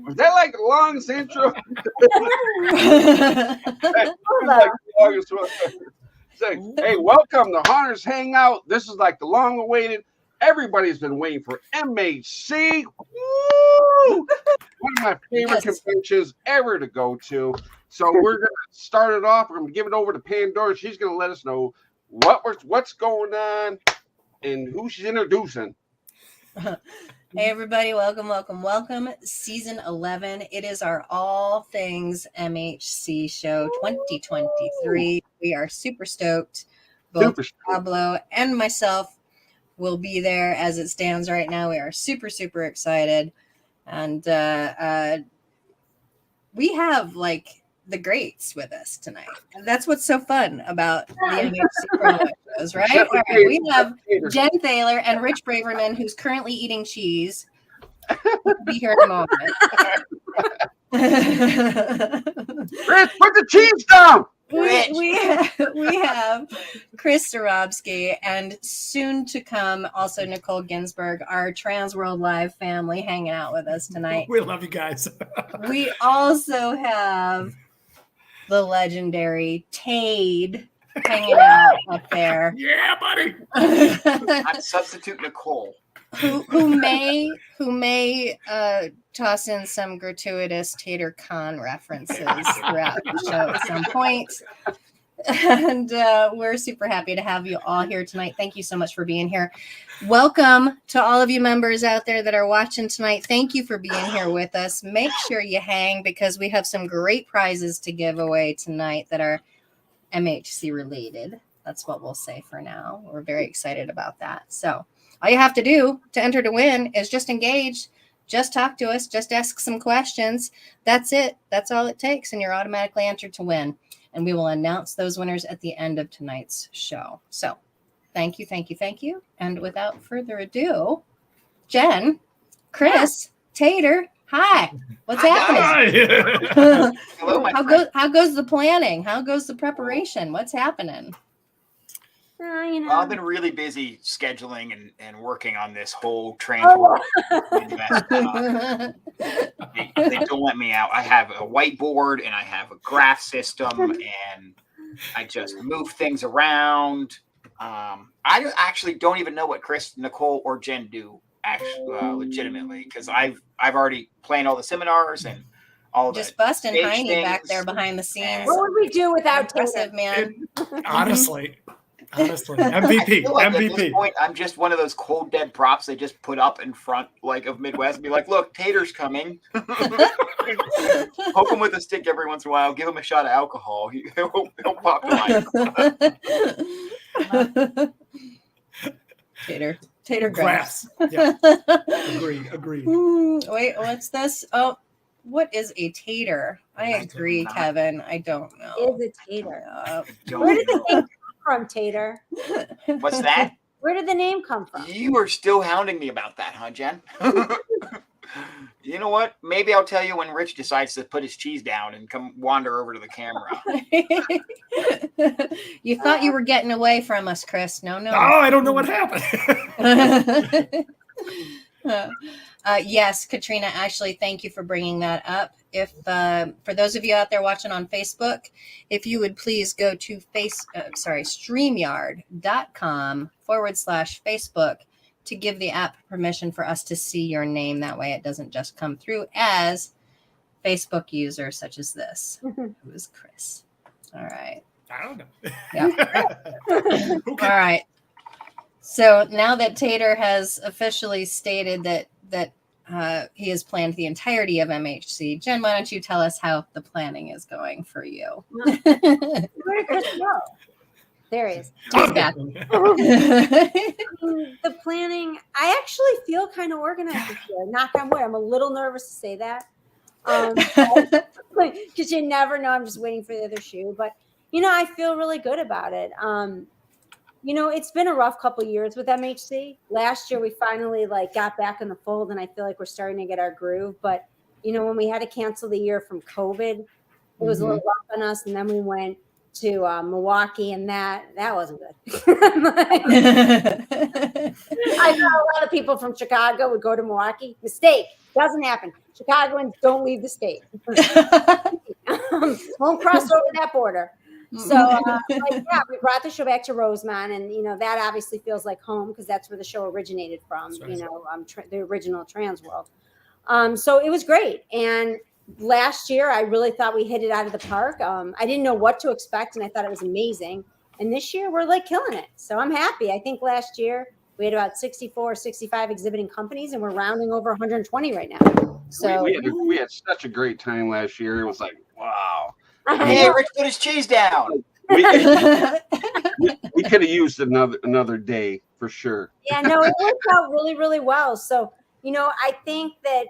Was that like the longest intro? Hey, welcome to Hunter's Hangout. This is like the long-awaited. Everybody's been waiting for MHC. Woo! One of my favorite conventions ever to go to. So we're gonna start it off. We're gonna give it over to Pandora. She's gonna let us know what's going on and who she's introducing. Hey everybody, welcome. Season 11. It is our All Things MHC show 2023. We are super stoked. Both Deoblo and myself will be there as it stands right now. We are super excited. And we have like the greats with us tonight. And that's what's so fun about the MHC promo shows, right? All right, we have Jen Thaler and Rich Braverman, who's currently eating cheese. He'll be here in a moment. Rich, put the cheese down! We have Kris Zahrobsky and soon to come also Nicole Ginsburg, our TransWorld Live family, hanging out with us tonight. We love you guys. We also have the legendary Tater-Tayde hanging out up there. Yeah, buddy. I'm substitute Nicole. Who may toss in some gratuitous Tatercon references throughout the show at some point. And we're super happy to have you all here tonight. Thank you so much for being here. Welcome to all of you members out there that are watching tonight. Thank you for being here with us. Make sure you hang because we have some great prizes to give away tonight that are MHC related. That's what we'll say for now. We're very excited about that. So all you have to do to enter to win is just engage, just talk to us, just ask some questions. That's it. That's all it takes. And you're automatically entered to win. And we will announce those winners at the end of tonight's show. So thank you. And without further ado, Jen, Kris, Tater, hi. What's happening? Hello, How goes the planning? How goes the preparation? What's happening? Well, I've been really busy scheduling and working on this whole TransWorld. They don't let me out. I have a whiteboard and I have a graph system and I just move things around. I actually don't even know what Kris, Nicole, or Jen do actually, legitimately, because I've already planned all the seminars and all Just the busting stage Heine back things. there behind the scenes. What would we do without Impressive, Tater? man. Honestly, I MVP, feel like at this MVP. point, I'm just one of those cold dead props they just put up in front, like of Midwest, and be like, "Look, Tater's coming." Poke him with a stick every once in a while. Give him a shot of alcohol. He'll pop to life. Tater grass. Yeah. Agreed. Wait, what's this? Oh, what is a tater? I agree, Kevin. I don't know. Is a Tater. Don't Where did the know. name come from, Tater? What's that? Where did the name come from? You are still hounding me about that, huh, Jen? You know what? Maybe I'll tell you when Rich decides to put his cheese down and come wander over to the camera. You thought you were getting away from us, Kris. No. Oh, I don't know what happened. Yes, Katrina, actually, thank you for bringing that up. If for those of you out there watching on Facebook, if you would please go to StreamYard.com/Facebook to give the app permission for us to see your name. That way it doesn't just come through as Facebook user such as this, who is Kris. All right. I don't know. Yeah. All right. So now that Tater has officially stated that he has planned the entirety of MHC, Jen, why don't you tell us how the planning is going for you? Where did Kris go? There he is. He's back. The planning, I actually feel kind of organized this year. Knock on wood. I'm a little nervous to say that. Because you never know. I'm just waiting for the other shoe. But, I feel really good about it. It's been a rough couple years with MHC. Last year, we finally got back in the fold, and I feel like we're starting to get our groove. But, when we had to cancel the year from COVID, it was a little rough on us. And then we went to Milwaukee, and that wasn't good. I know a lot of people from Chicago would go to Milwaukee. Mistake. Doesn't happen. Chicagoans don't leave the state. Won't cross over that border. So, we brought the show back to Rosemont, and that obviously feels like home because that's where the show originated from. Right. The original TransWorld. So it was great, and last year I really thought we hit it out of the park. I didn't know what to expect, and I thought it was amazing. And this year we're killing it. So I'm happy. I think last year we had about 64, 65 exhibiting companies, and we're rounding over 120 right now. So we had such a great time last year. It was like, wow. Hey, Rich put his cheese down. We could have used another day for sure. Yeah, no, it worked out really, really well. So, I think that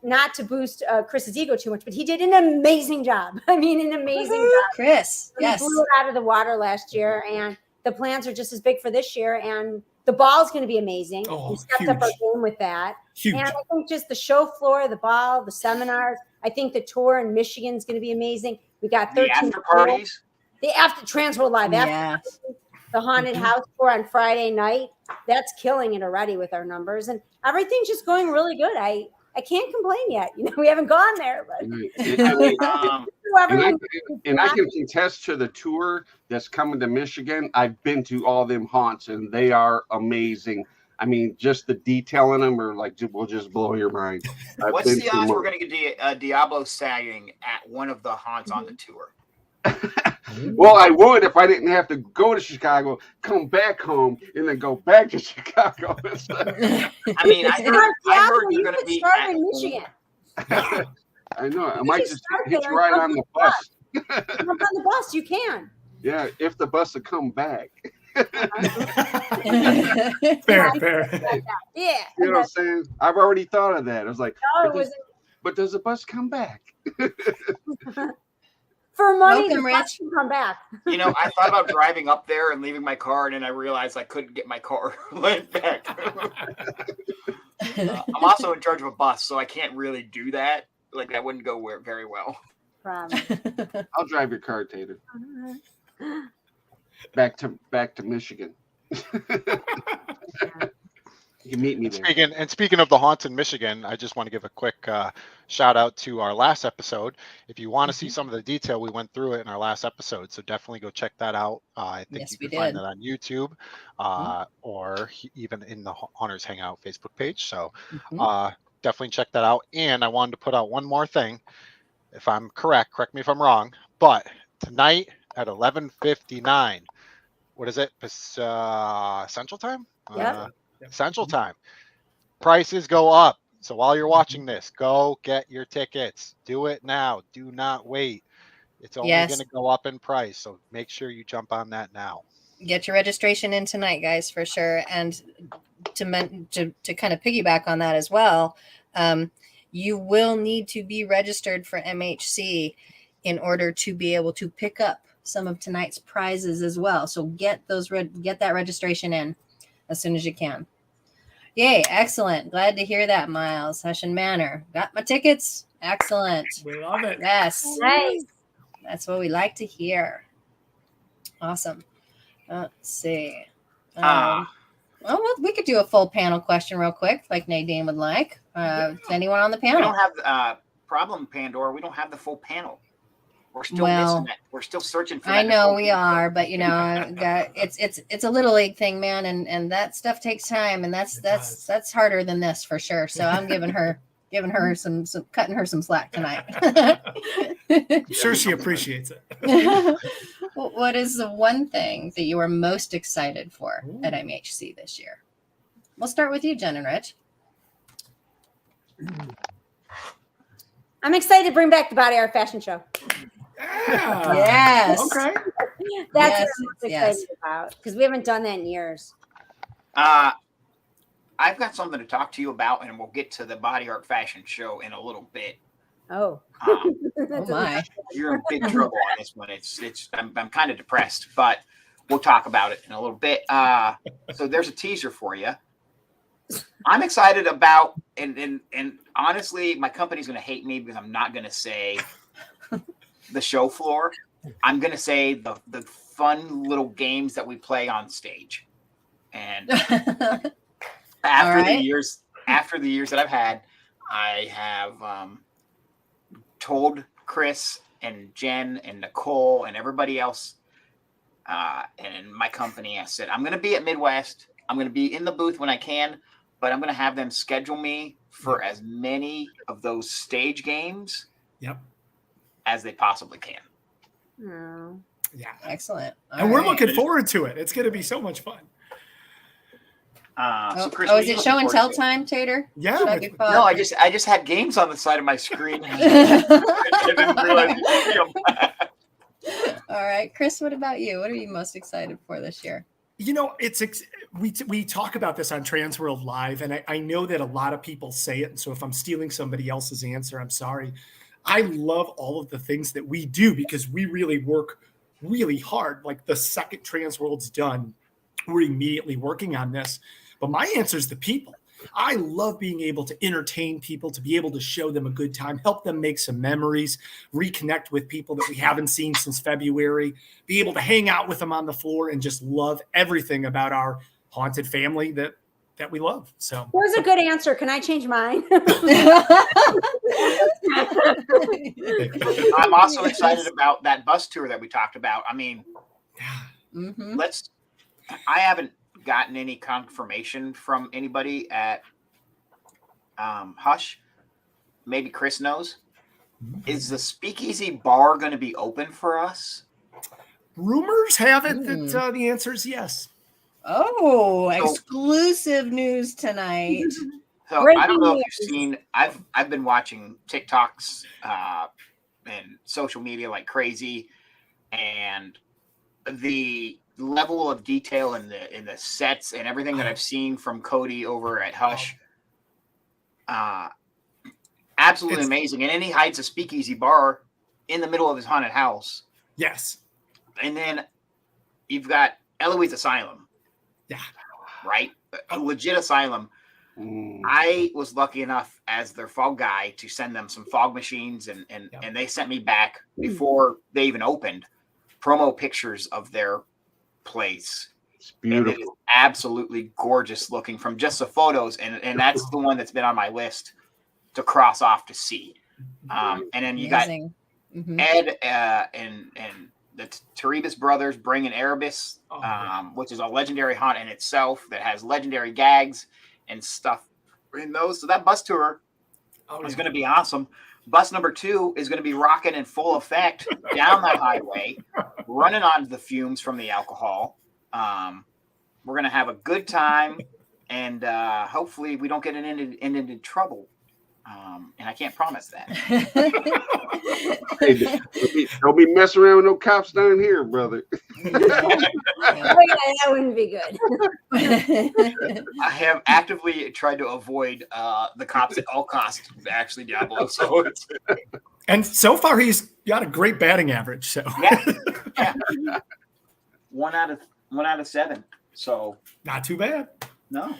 not to boost Kris's ego too much, but he did an amazing job. I mean, an amazing job. Kris, He blew it out of the water last year, and the plans are just as big for this year. And the ball's going to be amazing. Oh, we stepped up our game with that. Huge. And I think just the show floor, the ball, the seminars. I think the tour in Michigan is going to be amazing. We got 13 The after parties. The after TransWorld Live. Yeah. The haunted house tour on Friday night. That's killing it already with our numbers. And everything's just going really good. I can't complain yet. We haven't gone there. But And I can contest to the tour that's coming to Michigan. I've been to all them haunts, and they are amazing. I mean, just the detail in them are will just blow your mind. What's the odds we're going to get a Deoblo sighting at one of the haunts on the tour? Well, I would if I didn't have to go to Chicago, come back home, and then go back to Chicago. I mean, I heard you're going to be start in Michigan. I know. I might just hit you right on the bus. Jump on the bus. You can. Yeah, if the bus will come back. Fair. Yeah. You know what I'm saying? I've already thought of that. I was like, No, but does the bus come back? For money, Welcome, the bus can come back. I thought about driving up there and leaving my car, and then I realized I couldn't get my car back. I'm also in charge of a bus, so I can't really do that. That wouldn't go very well. I'll drive your car, Tater. Back to Michigan. You can meet me there. Speaking of the haunts in Michigan, I just want to give a quick shout out to our last episode. If you want to see some of the detail, we went through it in our last episode, so definitely go check that out. I think Yes, you we can find did. that on YouTube or even in the Hunters Hangout Facebook page. So definitely check that out. And I wanted to put out one more thing. If I'm correct me if I'm wrong, but tonight at 11:59, what is it? Central Time? Yep. Central Time. Prices go up. So while you're watching this, go get your tickets. Do it now. Do not wait. It's only going to go up in price. So make sure you jump on that now. Get your registration in tonight, guys, for sure. And to kind of piggyback on that as well, you will need to be registered for MHC in order to be able to pick up some of tonight's prizes as well. So get that registration in as soon as you can. Yay, excellent. Glad to hear that, Miles. Hessian Manor. Got my tickets. Excellent. We love it. Yes. Nice. That's what we like to hear. Awesome. Let's see. Well, we could do a full panel question real quick, like Nadine would like. Anyone on the panel? We don't have problem, Pandora. We don't have the full panel. We're still missing it. We're still searching for that. I know we are, but it's a little league thing, man, and that stuff takes time, and that's harder than this for sure. So I'm giving her some cutting her some slack tonight. I'm sure she appreciates it. What is the one thing that you are most excited for at MHC this year? We'll start with you, Jen and Rich. I'm excited to bring back the Body Art Fashion Show. Yeah. Yes. Okay. That's what I'm most excited about because we haven't done that in years. I've got something to talk to you about, and we'll get to the Body Art Fashion Show in a little bit. Oh. Oh my. You're in big trouble on this one. I'm kind of depressed, but we'll talk about it in a little bit. So there's a teaser for you. I'm excited about, and honestly, my company's going to hate me because I'm not going to say the show floor. I'm going to say the fun little games that we play on stage. And after the years that I've had, I have told Kris and Jen and Nicole and everybody else and in my company, I said, I'm going to be at Midwest. I'm going to be in the booth when I can, but I'm going to have them schedule me for as many of those stage games as they possibly can. Oh. Yeah. Excellent. And we're looking forward to it. It's going to be so much fun. So Kris, is it show and tell time, Tater? Yeah. No, I just had games on the side of my screen. I didn't realize you see them. All right, Kris, what about you? What are you most excited for this year? You know, we talk about this on TransWorld Live, and I know that a lot of people say it. And so if I'm stealing somebody else's answer, I'm sorry. I love all of the things that we do because we really work really hard. Like the second TransWorld's done, we're immediately working on this. But my answer is the people. I love being able to entertain people, to be able to show them a good time, help them make some memories, reconnect with people that we haven't seen since February, be able to hang out with them on the floor and just love everything about our haunted family that we love. So There's a good answer. Can I change mine? I'm also excited about that bus tour that we talked about. I mean, I haven't gotten any confirmation from anybody at Hush. Maybe Kris knows. Is the Speakeasy bar going to be open for us? Rumors have it that the answer is yes. Oh, exclusive news tonight. So I don't know if you've seen. I've been watching TikToks and social media like crazy, and the level of detail in the sets and everything that I've seen from Cody over at Hush, absolutely amazing. And then he hides a Speakeasy bar in the middle of his haunted house. Yes. And then you've got Eloise Asylum. Yeah. Right? A legit asylum. I was lucky enough as their fog guy to send them some fog machines and they sent me back before they even opened promo pictures of their place. It's beautiful. It is absolutely gorgeous looking from just the photos, and that's the one that's been on my list to cross off to see. And then you Amazing. got Ed and the Terebus brothers bringing Erebus, which is a legendary haunt in itself that has legendary gags and stuff in those. So that bus tour is going to be awesome. Bus number 2 is going to be rocking in full effect down the highway, running onto the fumes from the alcohol. We're going to have a good time, and hopefully we don't get into trouble. And I can't promise that. Hey, don't be messing around with no cops down here, brother. That wouldn't be good. I have actively tried to avoid the cops at all costs, actually, Deoblo. So and so far he's got a great batting average. So yeah. 1 out of 7. So not too bad. No.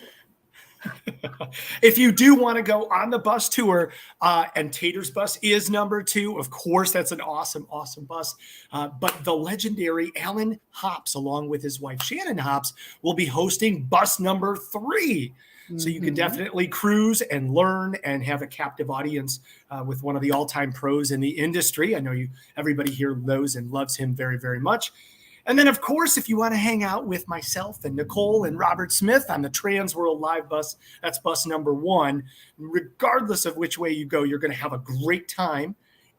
If you do want to go on the bus tour, and Tater's bus is number 2, of course, that's an awesome bus. But the legendary Alan Hops, along with his wife Shannon Hops, will be hosting bus number 3. So you can definitely cruise and learn and have a captive audience with one of the all-time pros in the industry. I know everybody here knows and loves him very, very much. And then, of course, if you want to hang out with myself and Nicole and Robert Smith on the TransWorld Live bus, that's bus number 1. Regardless of which way you go, you're going to have a great time.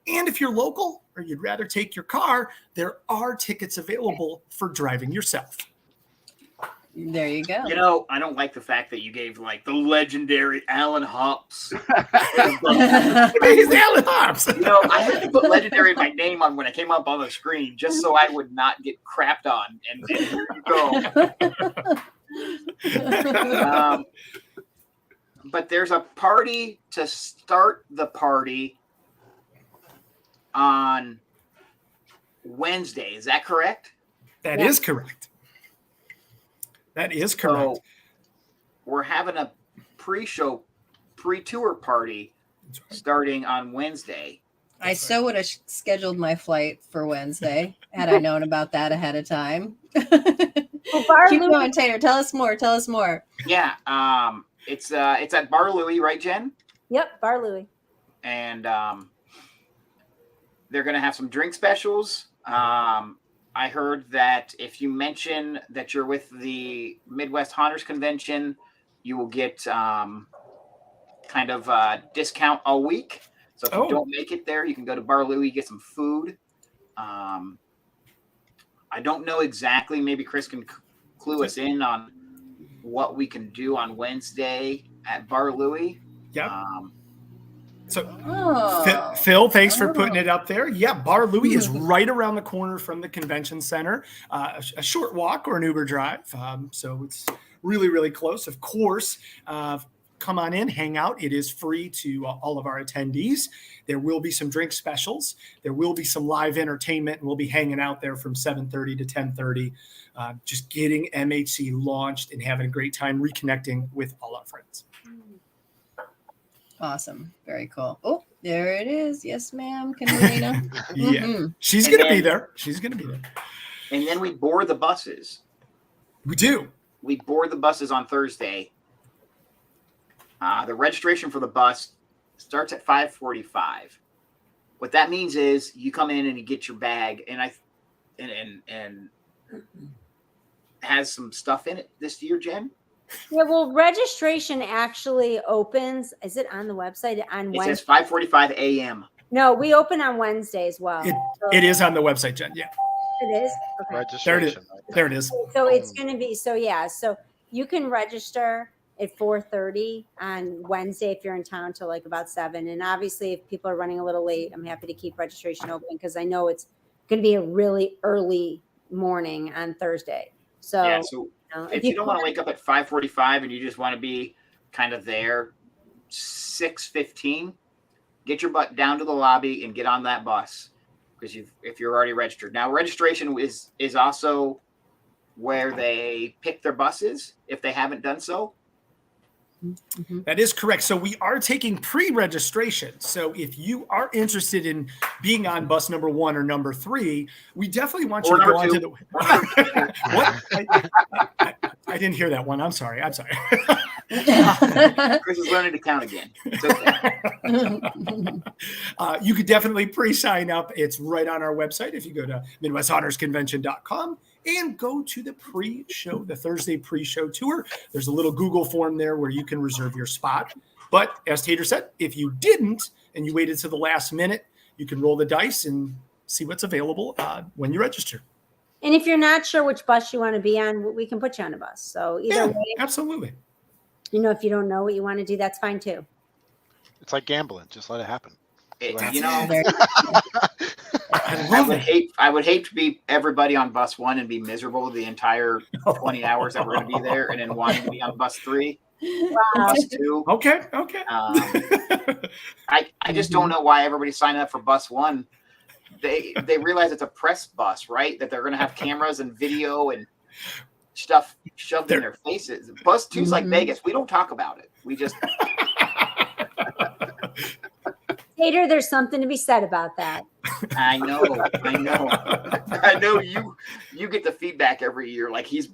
And if you're local or you'd rather take your car, there are tickets available for driving yourself. There you go. You know, I don't like the fact that you gave like the legendary Alan Hops. He's Alan Hops. You know, I had to put legendary in my name on when I came up on the screen just so I would not get crapped on. And here you go. But there's a party to start the party on Wednesday. Is that correct? That is correct. That is correct. So we're having a pre-tour party starting on Wednesday. I so would have scheduled my flight for Wednesday had I known about that ahead of time. Keep going, Tater. Tell us more. Yeah, it's at Bar Louie, right, Jen? Yep, Bar Louie. And they're going to have some drink specials. I heard that if you mention that you're with the Midwest Haunters Convention, you will get kind of a discount all week. So if you don't make it there, you can go to Bar Louie, get some food. I don't know exactly. Maybe Kris can clue us in on what we can do on Wednesday at Bar Louie. Yeah. Phil, thanks for putting it up there. Yeah, Bar Louie is right around the corner from the convention center. A short walk or an Uber drive. So it's really, really close. Of course, come on in, hang out. It is free to all of our attendees. There will be some drink specials. There will be some live entertainment, and we'll be hanging out there from 7:30 to 10:30, just getting MHC launched and having a great time reconnecting with all our friends. Awesome. Very cool. Oh, there it is. Yes, ma'am. Can we Yeah. She's going to be there. And then we board the buses. We do. We board the buses on Thursday. The registration for the bus starts at 5:45. What that means is you come in and you get your bag, and has some stuff in it this year, Jen. Yeah, well, registration actually opens. Is it on the website on Wednesday? It says 5:45 a.m. No, we open on Wednesday as well. It is on the website, Jen. Yeah. It is? Okay. Registration. There it is. So it's going to be, so you can register at 4:30 on Wednesday if you're in town till like about 7. And obviously if people are running a little late, I'm happy to keep registration open because I know it's going to be a really early morning on Thursday. So, yeah, so if you don't want to wake up at 5:45 and you just want to be kind of there 6:15, get your butt down to the lobby and get on that bus because if you're already registered. Now, registration is also where they pick their buses if they haven't done so. Mm-hmm. That is correct. So we are taking pre-registration. So if you are interested in being on bus number 1 or number 3, we definitely want you to go on to the. I didn't hear that one. I'm sorry. Kris is learning to count again. It's okay. You could definitely pre-sign up. It's right on our website. If you go to MidwestHonorsConvention.com and go to the pre-show, the Thursday pre-show tour, there's a little Google form there where you can reserve your spot. But as Tater said, if you didn't and you waited to the last minute, you can roll the dice and see what's available when you register. And if you're not sure which bus you want to be on, we can put you on a bus. So either way, absolutely. If you don't know what you want to do, that's fine too. It's like gambling. Just let it happen. I would hate to be everybody on bus 1 and be miserable the entire 20 hours that we're going to be there, and then wanting to be on bus 3. Wow. Bus 2. Okay. I just don't know why everybody's signing up for bus 1. They realize it's a press bus, right? That they're going to have cameras and video and stuff shoved in their faces. Bus 2's like Vegas. We don't talk about it. We just. Tater, there's something to be said about that. I know. You get the feedback every year. Like he's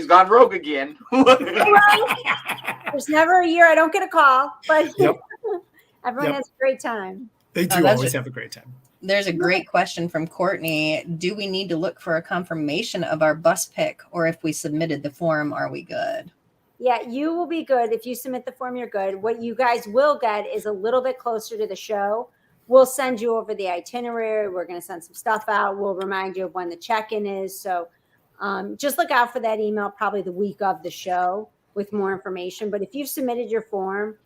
gone rogue again. There's never a year I don't get a call, but everyone has a great time. They do always have a great time. There's a great question from Courtney. Do we need to look for a confirmation of our bus pick, or if we submitted the form, are we good? Yeah, you will be good. If you submit the form, you're good. What you guys will get is a little bit closer to the show. We'll send you over the itinerary. We're going to send some stuff out. We'll remind you of when the check-in is. So just look out for that email probably the week of the show with more information. But if you've submitted your form,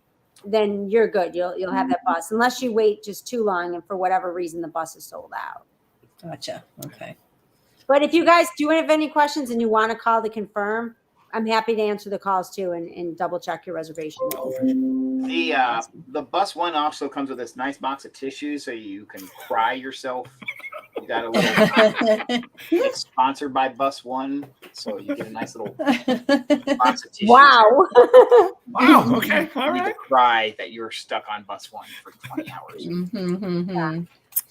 then you're good. You'll have that bus, unless you wait just too long and for whatever reason the bus is sold out. Gotcha. Okay. But if you guys do have any questions and you want to call to confirm, I'm happy to answer the calls too and double check your reservation. The bus 1 also comes with this nice box of tissues so you can cry yourself. You got a little. It's sponsored by bus 1, so you get a nice little box of tissues. Wow. Wow. Okay. All you need right. to cry that you're stuck on bus 1 for 20 hours. Yeah.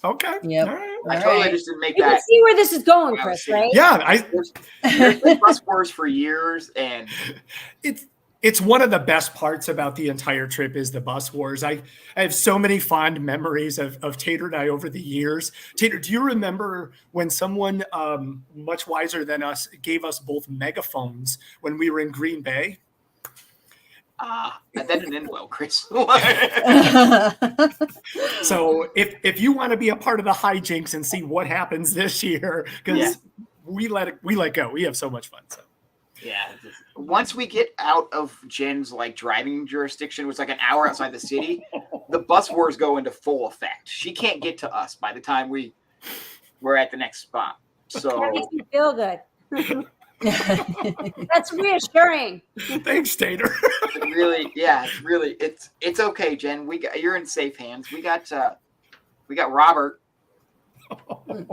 Okay. Yep. All right. I totally just didn't make You that. can see where this is going, Kris, right? Yeah. There's been bus wars for years, and It's one of the best parts about the entire trip is the bus wars. I have so many fond memories of Tater and I over the years. Tater, do you remember when someone much wiser than us gave us both megaphones when we were in Green Bay? that didn't end well, Kris. So if you want to be a part of the hijinks and see what happens this year, because we let go. We have so much fun. So. Yeah. Once we get out of Jen's driving jurisdiction, which is like an hour outside the city, the bus wars go into full effect. She can't get to us by the time we're at the next spot. So That makes me feel good. That's reassuring. Thanks, Tater. It's okay, Jen. You're in safe hands. We got Robert.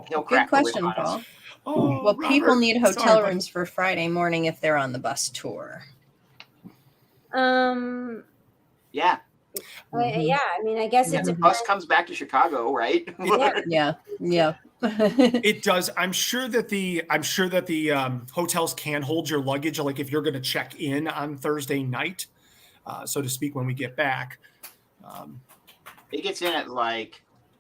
He'll crack Good the question, whip on us. Paul. Oh, Well, people Robert, need hotel sorry, rooms for Friday morning if they're on the bus tour. Yeah. Yeah, I mean, I guess Yeah, it's the bus comes back to Chicago, right? Yeah. It does. I'm sure that the hotels can hold your luggage. Like if you're going to check in on Thursday night, so to speak, when we get back. It gets in at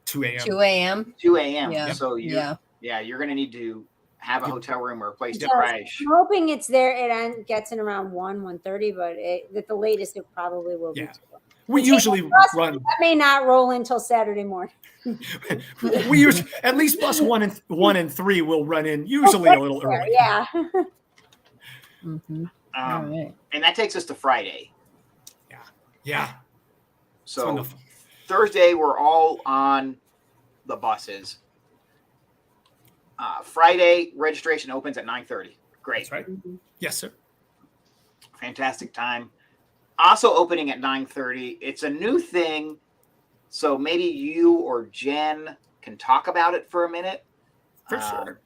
2 a.m. 2 a.m. 2 a.m. Yeah. So you're going to need to have a hotel room or a place to So, crash. I'm hoping it's there. It gets in around 1:30, but at the latest, it probably will be. Yeah. We usually run. That may not roll until Saturday morning. We usually at least bus 1 and 3 will run in usually a little early. Yeah. Mm-hmm. All right. And that takes us to Friday. Yeah. So Thursday, we're all on the buses. Friday, registration opens at 9:30. Great. That's right. Yes, sir. Fantastic time. Also opening at 9:30. It's a new thing, so maybe you or Jen can talk about it for a minute. For sure.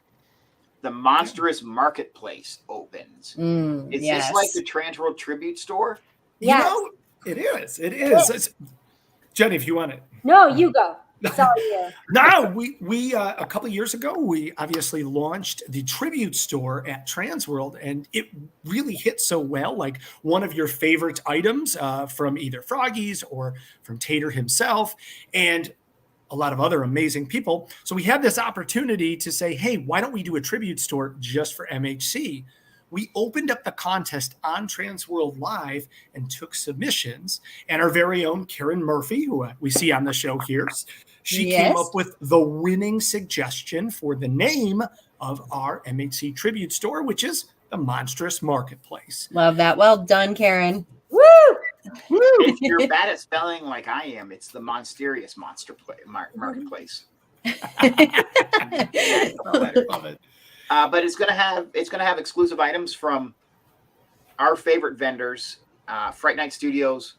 The Monstrous Marketplace opens. Is yes. this like the TransWorld Tribute Store? Yes. You know, it is. It is. Jenny, if you want it. No, you go. It's all you. No, we a couple of years ago, we obviously launched the tribute store at TransWorld, and it really hit so well. Like one of your favorite items from either Froggy's or from Tater himself, and a lot of other amazing people. So we had this opportunity to say, hey, why don't we do a tribute store just for MHC? We opened up the contest on TransWorld Live and took submissions. And our very own Karen Murphy, who we see on the show here, she came up with the winning suggestion for the name of our MHC tribute store, which is the Monstrous Marketplace. Love that. Well done, Karen. Woo! If you're bad at spelling like I am, it's the Monsterious Marketplace. Love it. But it's gonna have exclusive items from our favorite vendors, Fright Night Studios,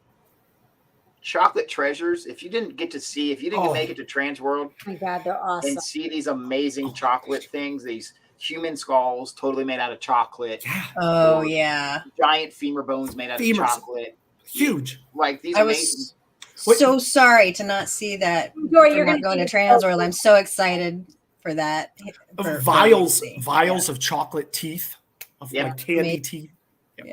Chocolate Treasures. If you didn't make it to TransWorld, Oh my God, they're awesome. and see these amazing chocolate things, these human skulls totally made out of chocolate. Oh, yeah. Giant femur bones made out Femurs. of chocolate. Huge. Like these I amazing. was so sorry to not see that. Jory, You're you're not gonna going to be TransWorld. I'm so excited for that. For Vials MHC. of chocolate teeth, of Yep. like candy Made- teeth.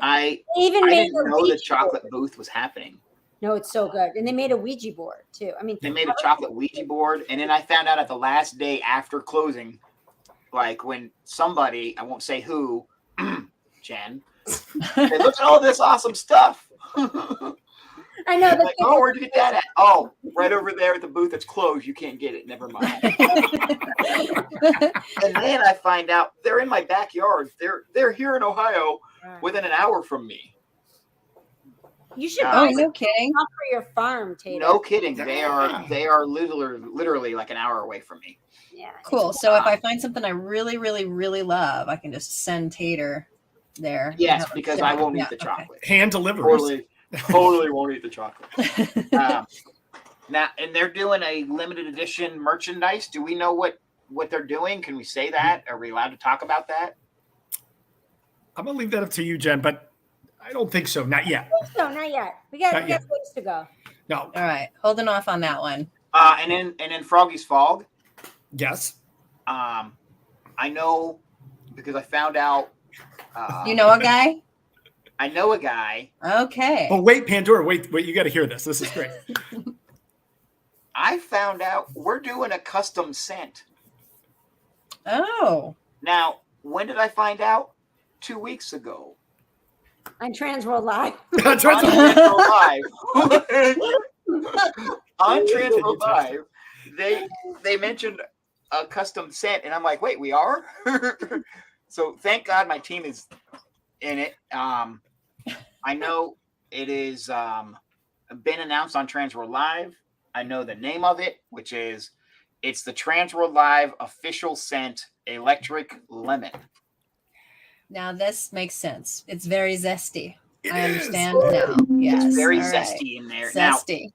I even I made didn't a know the Ouija chocolate board. booth was happening. No, it's so good. And they made a Ouija board too. I mean, They made a chocolate Ouija board, and then I found out at the last day after closing, like when somebody, I won't say who, Jen, said, look at all this awesome stuff. I know I'm that. like, oh, where'd you get that at? Oh, right over there at the booth that's closed. You can't get it. Never mind. And then I find out they're in my backyard. They're here in Ohio, within an hour from me. You should Oh, buy no kidding. stuff for your farm, Tater. No kidding. They are literally like an hour away from me. Yeah. Cool. So if I find something I really, really, really love, I can just send Tater there. Yes, Have him because ship I it. won't Yeah, eat the chocolate. Hand deliveries. Totally won't eat the chocolate. okay. Now, and they're doing a limited edition merchandise. Do we know what they're doing? Can we say that? Are we allowed to talk about that? I'm gonna leave that up to you, Jen, but I don't think so. Not yet. No, not yet. We got Not yet. ways to go. No. All right. Holding off on that one. And then Froggy's Fog. Yes. I know because I found out. You know a guy? I know a guy. Okay. Oh, wait, Pandora. Wait. You got to hear this. This is great. I found out we're doing a custom scent. Oh. Now, when did I find out? 2 weeks ago. On TransWorld Live. On TransWorld Live, they mentioned a custom scent, and I'm like, wait, we are? So thank God my team is in it. I know it is been announced on TransWorld Live. I know the name of it, which is it's the TransWorld Live official scent Electric Lemon. Now this makes sense. It's very zesty. It I is. understand now. Yes. It's very all right. zesty in there. Zesty.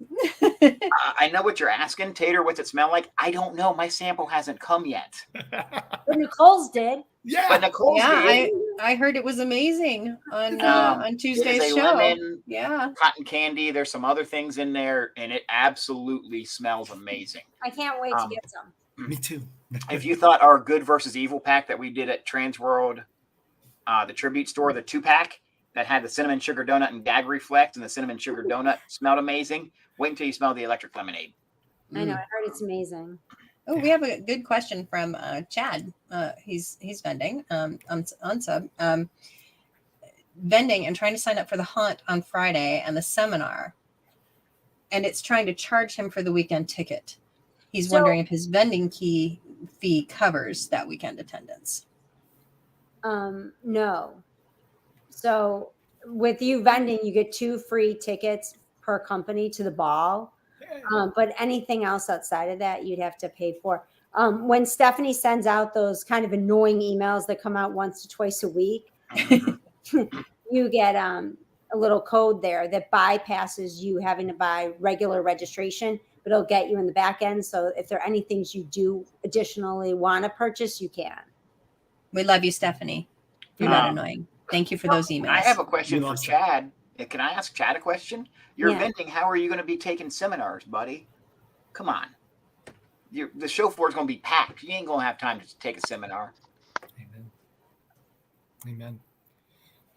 Now, I know what you're asking, Tater. What's it smell like? I don't know. My sample hasn't come yet. But Nicole's did. Yeah. But Nicole's Yeah, did. I heard it was amazing on It Tuesday's is a show. lemon, Yeah. cotton candy. There's some other things in there, and it absolutely smells amazing. I can't wait to get some. Me too. If you thought our good versus evil pack that we did at TransWorld, the tribute store, the 2-pack that had the cinnamon sugar donut and gag reflect, and the cinnamon sugar donut smelled amazing, wait until you smell the electric lemonade. I know. I heard it's amazing. Oh, we have a good question from Chad. He's vending on sub. Vending and trying to sign up for the haunt on Friday and the seminar. And it's trying to charge him for the weekend ticket. He's wondering if his vending fee covers that weekend attendance. No. So with you vending, you get 2 free tickets per company to the ball. But anything else outside of that, you'd have to pay for. When Stephanie sends out those kind of annoying emails that come out once to twice a week, you get a little code there that bypasses you having to buy regular registration, but it'll get you in the back end. So if there are any things you do additionally want to purchase, you can. We love you, Stephanie. You're not annoying. Thank you for those emails. I have a question You for lost Chad. Can I ask Chad a question? You're Yeah. vending. How are you going to be taking seminars, buddy? Come on. the show floor is going to be packed. You ain't going to have time to take a seminar. Amen.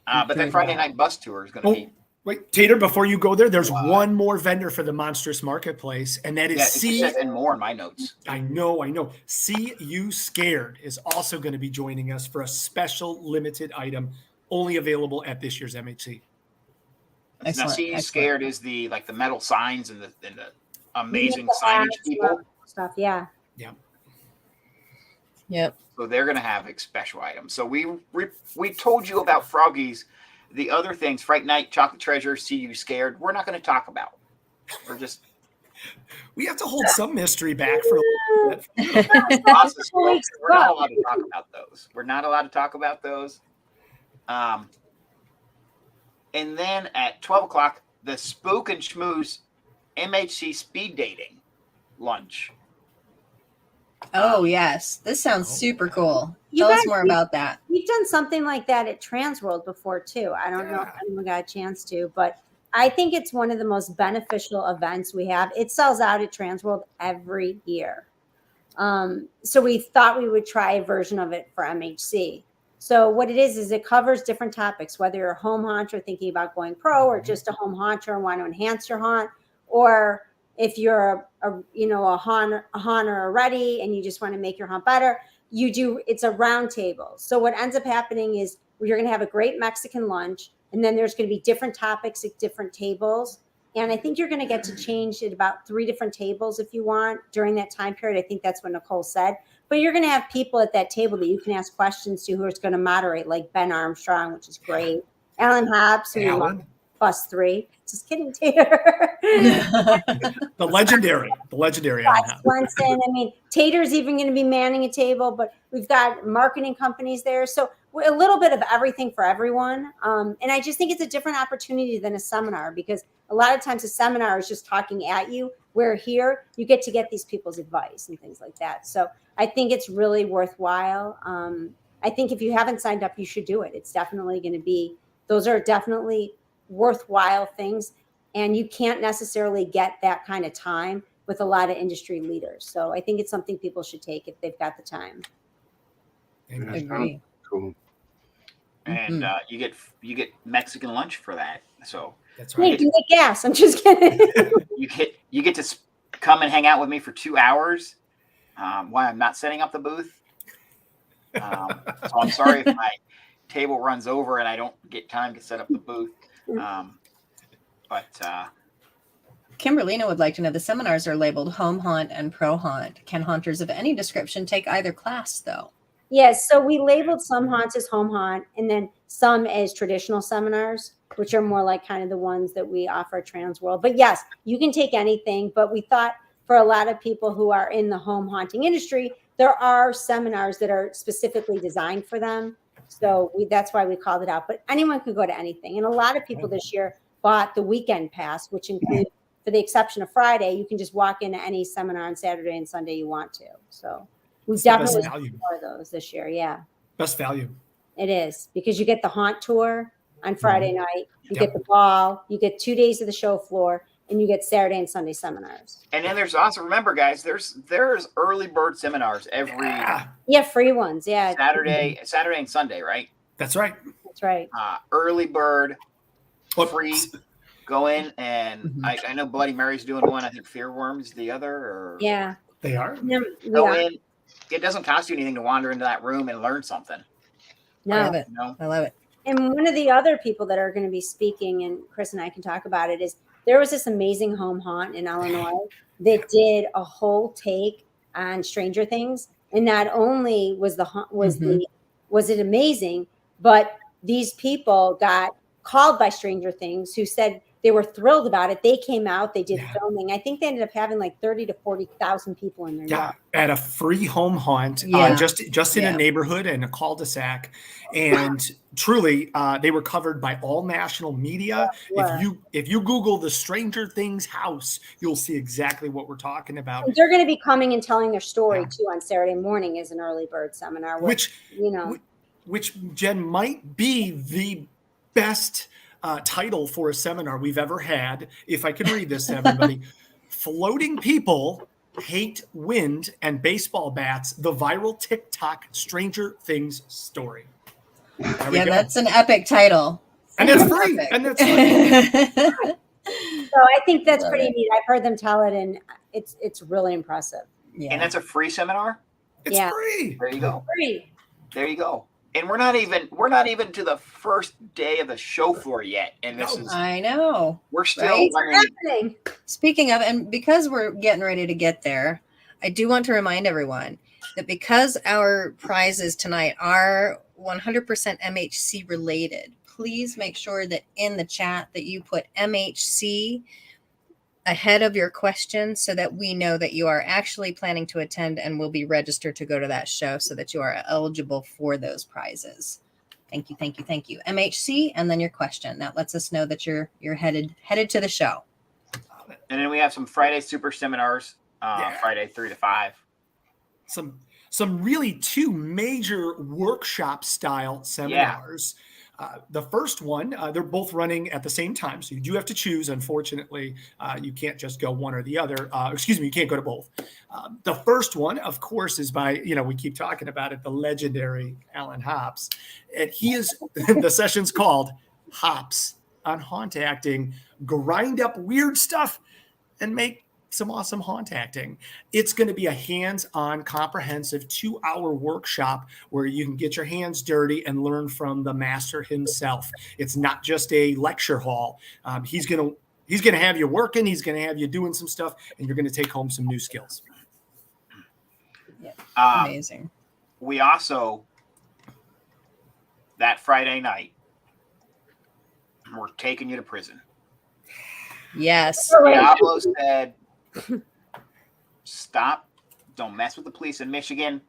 But that Friday night bus tour is going to be. Wait, Tater, before you go there, there's one more vendor for the Monstrous Marketplace, and that is and more in my notes. I know. See You Scared is also going to be joining us for a special limited item only available at this year's MHC. Now, See You Scared is the metal signs and the amazing signage people. Stuff, yeah. Yep. So they're going to have a special item. So we told you about Froggy's. The other things, Fright Night, Chocolate Treasure, See You Scared, we're not going to talk about. We have to hold some mystery back for a little bit. We're not allowed to talk about those. We're not allowed to talk about those. And then at 12 o'clock, the Spook and Schmooze MHC speed dating lunch. Oh, yes. This sounds super cool. Tell us more about that. We've done something like that at TransWorld before, too. I don't know if anyone got a chance to, but I think it's one of the most beneficial events we have. It sells out at TransWorld every year. So we thought we would try a version of it for MHC. So what it is it covers different topics, whether you're a home haunter thinking about going pro or just a home haunter and want to enhance your haunt, or if you're a haunter already and you just want to make your haunt better, it's a round table. So what ends up happening is you're going to have a great Mexican lunch, and then there's going to be different topics at different tables. And I think you're going to get to change it about 3 different tables if you want during that time period. I think that's what Nicole said. But you're going to have people at that table that you can ask questions to who are going to moderate, like Ben Armstrong, which is great. Alan Hobbs, who Bus 3. Just kidding, Tater. The legendary Alan Hobbs. Swenson. I mean, Tater's even going to be manning a table, but we've got marketing companies there. So a little bit of everything for everyone. And I just think it's a different opportunity than a seminar, because a lot of times a seminar is just talking at you, where here you get to get these people's advice and things like that. So I think it's really worthwhile. I think if you haven't signed up, you should do it. It's definitely going to be, those are definitely worthwhile things. And you can't necessarily get that kind of time with a lot of industry leaders. So I think it's something people should take if they've got the time. Agree. Cool. And you get Mexican lunch for that. So that's right. Hey, you get gas. I'm just kidding. you get to come and hang out with me for 2 hours while I'm not setting up the booth. So I'm sorry if my table runs over and I don't get time to set up the booth. But Kimberlina would like to know, the seminars are labeled Home Haunt and Pro Haunt. Can haunters of any description take either class, though? Yes. So we labeled some haunts as home haunt and then some as traditional seminars, which are more like kind of the ones that we offer at TransWorld. But yes, you can take anything. But we thought for a lot of people who are in the home haunting industry, there are seminars that are specifically designed for them. So that's why we called it out. But anyone could go to anything. And a lot of people this year bought the weekend pass, which includes, for the exception of Friday, you can just walk into any seminar on Saturday and Sunday you want to. So we definitely more of those this year. Yeah. Best value. It is, because you get the haunt tour on Friday night, you get the ball, you get 2 days of the show floor, and you get Saturday and Sunday seminars. And then there's also, remember guys, there's early bird seminars every free ones. Yeah. Saturday and Sunday, right? That's right. That's right. Early bird, free. Go in, and I know Bloody Mary's doing one. I think Fearworm's the other. Or They are. Go in. It doesn't cost you anything to wander into that room and learn something. No. I love it. I love it. And one of the other people that are going to be speaking, and Kris and I can talk about it, is there was this amazing home haunt in Illinois that did a whole take on Stranger Things. And not only was it amazing, but these people got called by Stranger Things who said they were thrilled about it. They came out, they did filming. I think they ended up having like 30 to 40,000 people in there. Yeah, at a free home haunt, just in a neighborhood and a cul-de-sac. And truly, they were covered by all national media. If you Google the Stranger Things house, you'll see exactly what we're talking about. And they're going to be coming and telling their story too on Saturday morning as an early bird seminar, which Jen might be the best title for a seminar we've ever had. If I can read this to everybody, Floating People Hate, Wind, and Baseball Bats, the viral TikTok Stranger Things story. There we Yeah, go. that's an epic title. And it's free. Epic. And it's free. So I think that's Love pretty it. neat. I've heard them tell it, and it's really impressive. Yeah. And that's a free seminar. It's free. There you go. Free. There you go. And we're not even to the first day of the show floor yet. And this is I know. we're still Right? I mean, Happening. Speaking of, and because we're getting ready to get there, I do want to remind everyone that because our prizes tonight are 100% MHC related, please make sure that in the chat that you put MHC ahead of your question so that we know that you are actually planning to attend and will be registered to go to that show so that you are eligible for those prizes. Thank you, thank you, thank you. MHC and then your question. That lets us know that you're headed to the show. and then we have some Friday super seminars, Friday 3 to 5. Some really two major workshop style seminars. The first one, they're both running at the same time. So you do have to choose. Unfortunately, you can't just go one or the other. You can't go to both. The first one, of course, is by, we keep talking about it, the legendary Alan Hops. And the session's called Hops on Haunt Acting, grind up weird stuff and make some awesome haunt acting. It's going to be a hands-on, comprehensive 2-hour workshop where you can get your hands dirty and learn from the master himself. It's not just a lecture hall. He's going to have you working. He's going to have you doing some stuff, and you're going to take home some new skills. Yeah, amazing. We also, that Friday night, we're taking you to prison. Yes. Deoblo said, stop. Don't mess with the police in Michigan.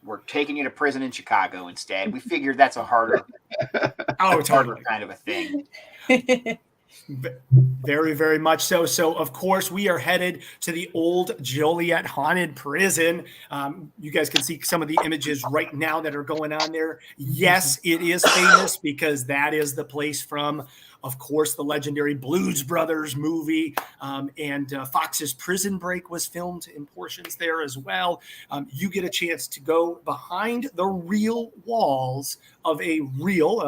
We're taking you to prison in Chicago instead. We figured that's a harder, kind of a thing. Very, very much so. So, of course, we are headed to the old Joliet Haunted Prison. You guys can see some of the images right now that are going on there. Yes, it is famous because that is the place from, of course, the legendary Blues Brothers movie, and Fox's Prison Break was filmed in portions there as well. You get a chance to go behind the real walls of a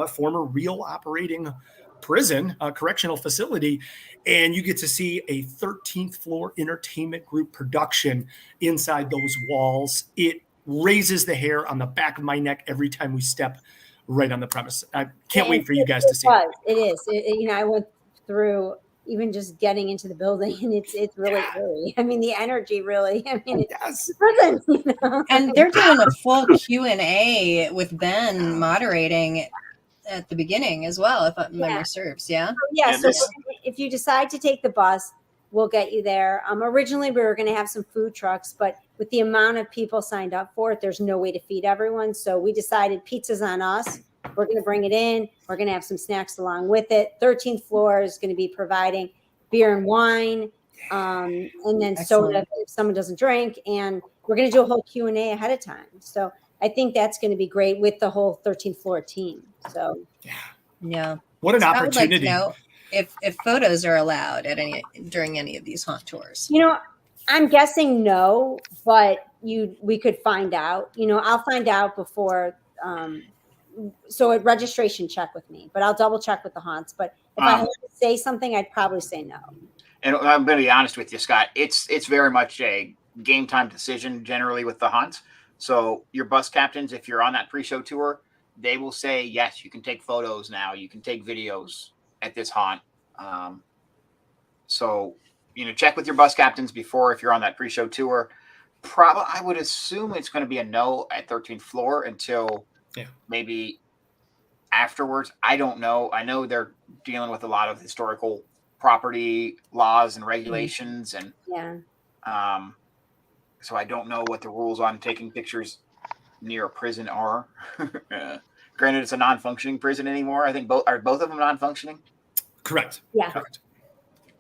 former real operating prison, correctional facility, and you get to see a 13th floor entertainment group production inside those walls. It raises the hair on the back of my neck every time we step right on the premise. I can't wait for you guys to see it. It is. I went through even just getting into the building, and it's really eerie. I mean, the energy really. I mean, yes. It's prison, And they're doing a full Q&A with Ben moderating at the beginning as well, if memory serves. So if you decide to take the bus, we'll get you there. Originally we were going to have some food trucks, but with the amount of people signed up for it, there's no way to feed everyone. So we decided pizza's on us. We're going to bring it in. We're going to have some snacks along with it. 13th floor is going to be providing beer and wine, and then soda if someone doesn't drink. And we're going to do a whole Q&A ahead of time. So I think that's going to be great with the whole 13th floor team. So yeah, what an opportunity! I would like to know if photos are allowed at during any of these haunt tours. I'm guessing no, but we could find out. I'll find out before. So at registration, check with me, but I'll double check with the haunts. But if I had to say something, I'd probably say no. And I'm going to be honest with you, Scott. It's very much a game time decision generally with the haunts. So your bus captains, if you're on that pre-show tour, they will say, yes, you can take photos now. You can take videos at this haunt. So, check with your bus captains before if you're on that pre-show tour. Probably, I would assume it's going to be a no at 13th floor until maybe afterwards. I don't know. I know they're dealing with a lot of historical property laws and regulations. And so I don't know what the rules on taking pictures near a prison are. Granted, it's a non-functioning prison anymore. I think both of them non-functioning. Correct. Yeah. Correct.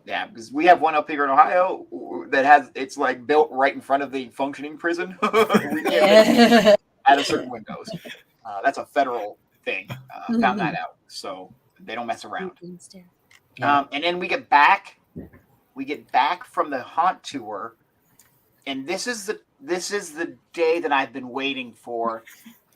Yeah, because we have one up here in Ohio that it's like built right in front of the functioning prison. We can't out of certain windows. That's a federal thing. Found that out. So they don't mess around. And then we get back we get back from the haunt tour, and this is the day that I've been waiting for,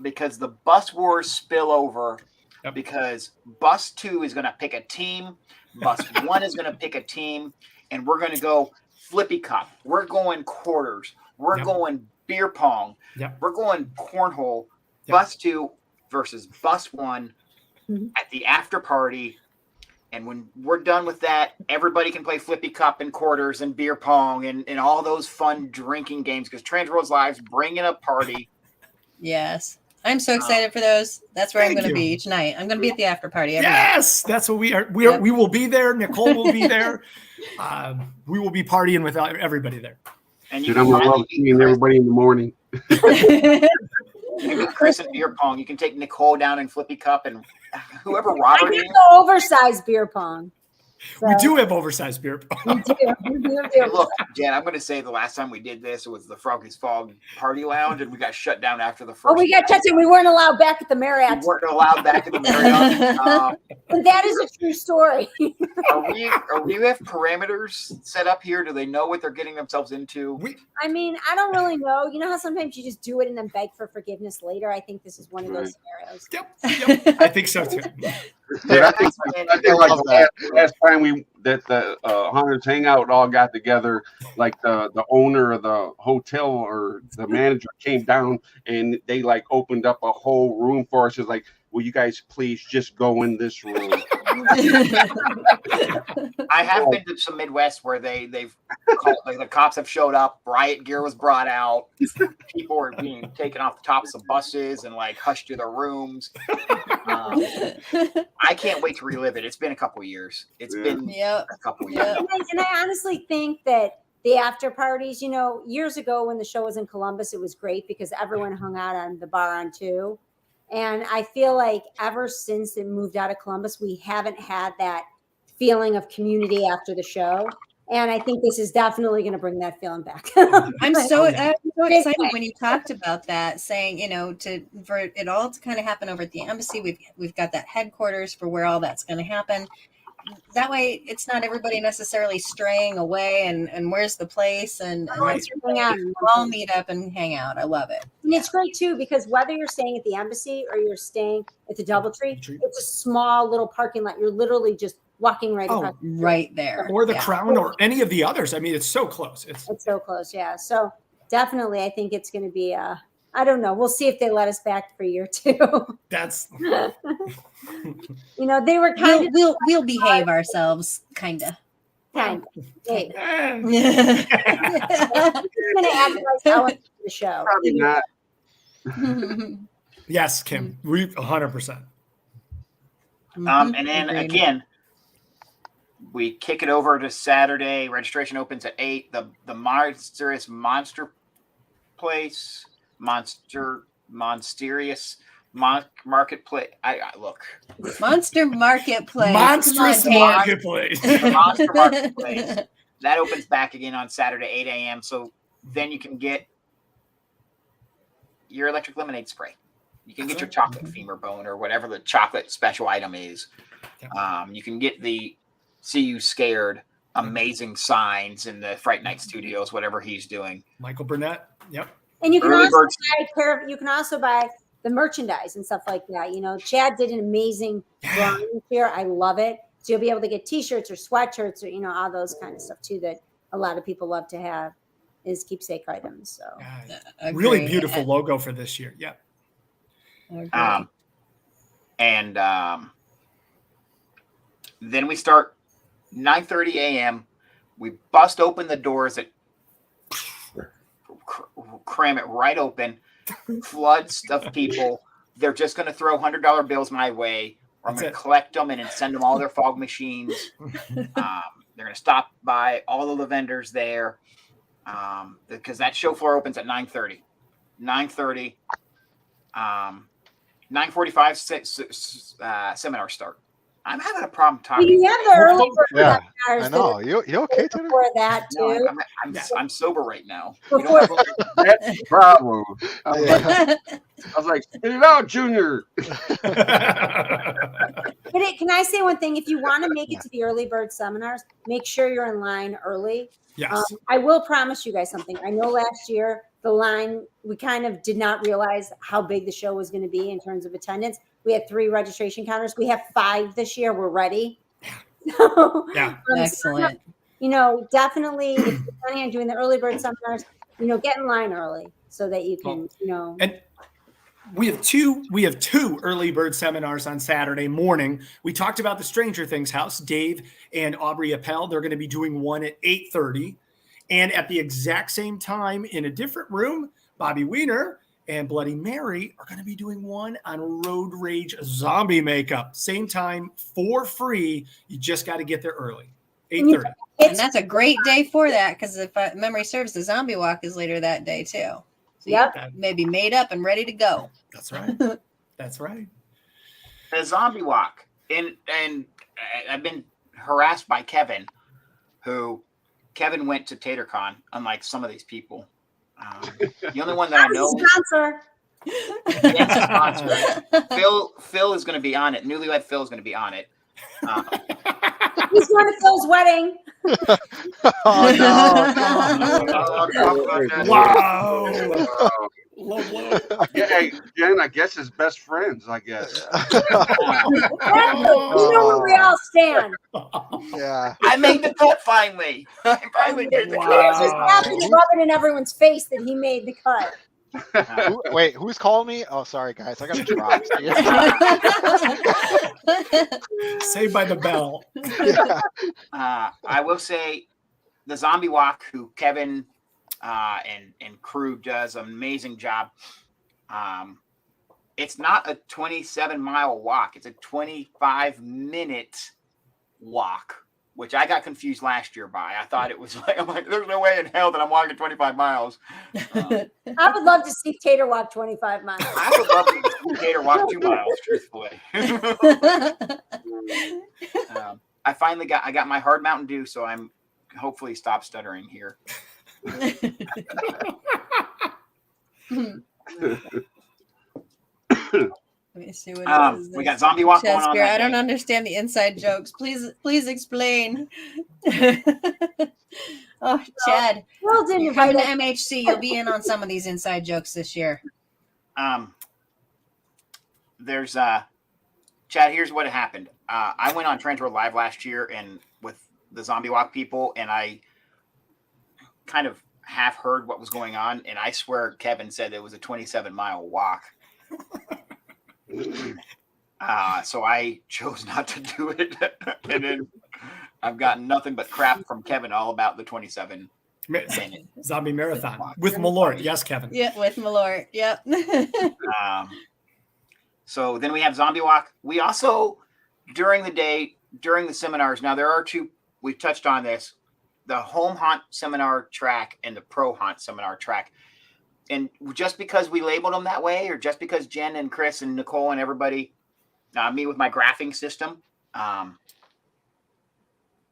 because the bus wars spill over. Yep. Because bus 2 is going to pick a team, bus 1 is going to pick a team, and we're going to go flippy cup. We're going quarters. We're going beer pong. We're going cornhole. Bus 2 versus bus 1 at the after party. And when we're done with that, everybody can play flippy cup and quarters and beer pong and all those fun drinking games, because TransWorld's Live's bringing a party. Yes. I'm so excited for those. That's where I'm going to be each night. I'm going to be at the after party every night. That's what we are. We will be there. Nicole will be there. We will be partying with everybody there. And I'm going to love seeing everybody in the morning. Maybe Kris and beer pong. You can take Nicole down in flippy cup, and whoever Robert is. Oversized beer pong. So. We do have oversized beer pong. We do. Look, Jen, I'm going to say the last time we did this, it was the Froggy's Fog Party Lounge, and we got shut down after the first. Oh, we got shut down. We weren't allowed back at the Marriott. We weren't allowed back at the Marriott. And that is a true story. Are we have parameters set up here? Do they know what they're getting themselves into? I mean, I don't really know. You know how sometimes you just do it and then beg for forgiveness later? I think this is one of those scenarios. Yep. I think so too. I think like last time the Hunters Hangout all got together, like the owner of the hotel or the manager came down and they like opened up a whole room for us. It's like, will you guys please just go in this room? I have been to some Midwest where they've called, like the cops have showed up, riot gear was brought out, people were being taken off the tops of buses and like hushed to their rooms. I can't wait to relive it. It's been a couple of years. It's been a couple of years. And I honestly think that the after parties, you know, years ago when the show was in Columbus, it was great because everyone hung out on the bar on 2. And I feel like ever since it moved out of Columbus, we haven't had that feeling of community after the show. And I think this is definitely going to bring that feeling back. I'm so excited when you talked about that, saying, you know, for it all to kind of happen over at the embassy. We've got that headquarters for where all that's going to happen. That way, it's not everybody necessarily straying away and where's the place and all meet up and hang out. I love it. And it's great too because whether you're staying at the embassy or you're staying at the DoubleTree, it's a small little parking lot. You're literally just walking right across right there, or the Crown, or any of the others. I mean, it's so close. It's so close. Yeah. So definitely, I think it's going to be I don't know. We'll see if they let us back for year 2. That's, you know, they were kind of. We'll behave ourselves, kind of. Hey. Going to act like I went to the show. Probably not. Yes, Kim. We 100%. And then again, we kick it over to Saturday. Registration opens at 8. The monstrous monster place. Monstrous marketplace. I look. Monster marketplace. Monstrous marketplace. The monster marketplace. That opens back again on Saturday, 8 a.m. So then you can get your electric lemonade spray. You can get your chocolate femur bone or whatever the chocolate special item is. You can get the See You Scared amazing signs in the Fright Night Studios, whatever he's doing. Michael Burnett. Yep. And you can also buy the merchandise and stuff like that. You know, Chad did an amazing drawing here. I love it. So you'll be able to get T-shirts or sweatshirts or, you know, all those kind of stuff too that a lot of people love to have is keepsake items. So really beautiful logo for this year. Yeah. Then we start 9:30 a.m. We bust open the doors at cram it right open, floods of people. They're just going to throw $100 bills my way, or I'm going to collect them and then send them all their fog machines. They're going to stop by all of the vendors there because that show floor opens at 9:30. 9:30, 9:45 seminar start. I'm having a problem talking. You have the early I know. You okay, Tater? Before that, too. No, I'm sober right now. Before That's the problem. I was like, spit it out, Junior. Can I say one thing? If you want to make it to the early bird seminars, make sure you're in line early. Yes. I will promise you guys something. I know last year the line, we kind of did not realize how big the show was going to be in terms of attendance. We had 3 registration counters. We have 5 this year. We're ready. So, Yeah. Excellent. Definitely, if you're planning on doing the early bird seminars, get in line early so that you can, And we have two early bird seminars on Saturday morning. We talked about the Stranger Things house. Dave and Aubrey Appel, they're going to be doing one at 8:30. And at the exact same time in a different room, Bobby Wiener and Bloody Mary are going to be doing one on road rage zombie makeup. Same time for free. You just got to get there early. 8:30. And that's a great day for that, because if memory serves, the zombie walk is later that day too. So Yep. maybe made up and ready to go. That's right. That's right. The zombie walk, and I've been harassed by Kevin went to Tatercon, unlike some of these people. The only one that I know sponsor. Phil is going to be on it. Newlywed Phil is going to be on it. He's going to Phil's wedding. Wow. Low. Yeah, hey, Jen, I guess his best friends, I guess. Where we all stand. Yeah. I made the cut finally. I finally made the He's just cut. happy to rub it in everyone's face that he made the cut. Wait, who's calling me? Oh, sorry, guys. I got to drop. Saved by the bell. Yeah. I will say the zombie walk, who Kevin and crew does an amazing job. It's not a 27-mile walk. It's a 25-minute walk, which I got confused last year by. I thought it was like, I'm like, there's no way in hell that I'm walking 25 miles. I would love to see Tater walk 25 miles. I would love to see Tater walk 2 miles, truthfully. I got my hard Mountain Dew, so I'm hopefully stop stuttering here. Let me see what it is. We got zombie walk going on. I don't understand the inside jokes. Please explain. Oh, Chad, Well, didn't you're invite coming to us. MHC. You'll be in on some of these inside jokes this year. There's Chad, here's what happened. I went on TransWorld Live last year and with the zombie walk people, and I kind of half heard what was going on, and I swear Kevin said it was a 27-mile walk. So I chose not to do it. And then I've gotten nothing but crap from Kevin all about the 27 minute Zombie marathon with Malort. Yes, Kevin. Yeah, with Malort. Yep. So then we have zombie walk. We also, during the day, during the seminars, now there are 2, we touched on this, the home haunt seminar track and the pro haunt seminar track. And just because we labeled them that way, or just because Jen and Kris and Nicole and everybody, me with my graphing system, I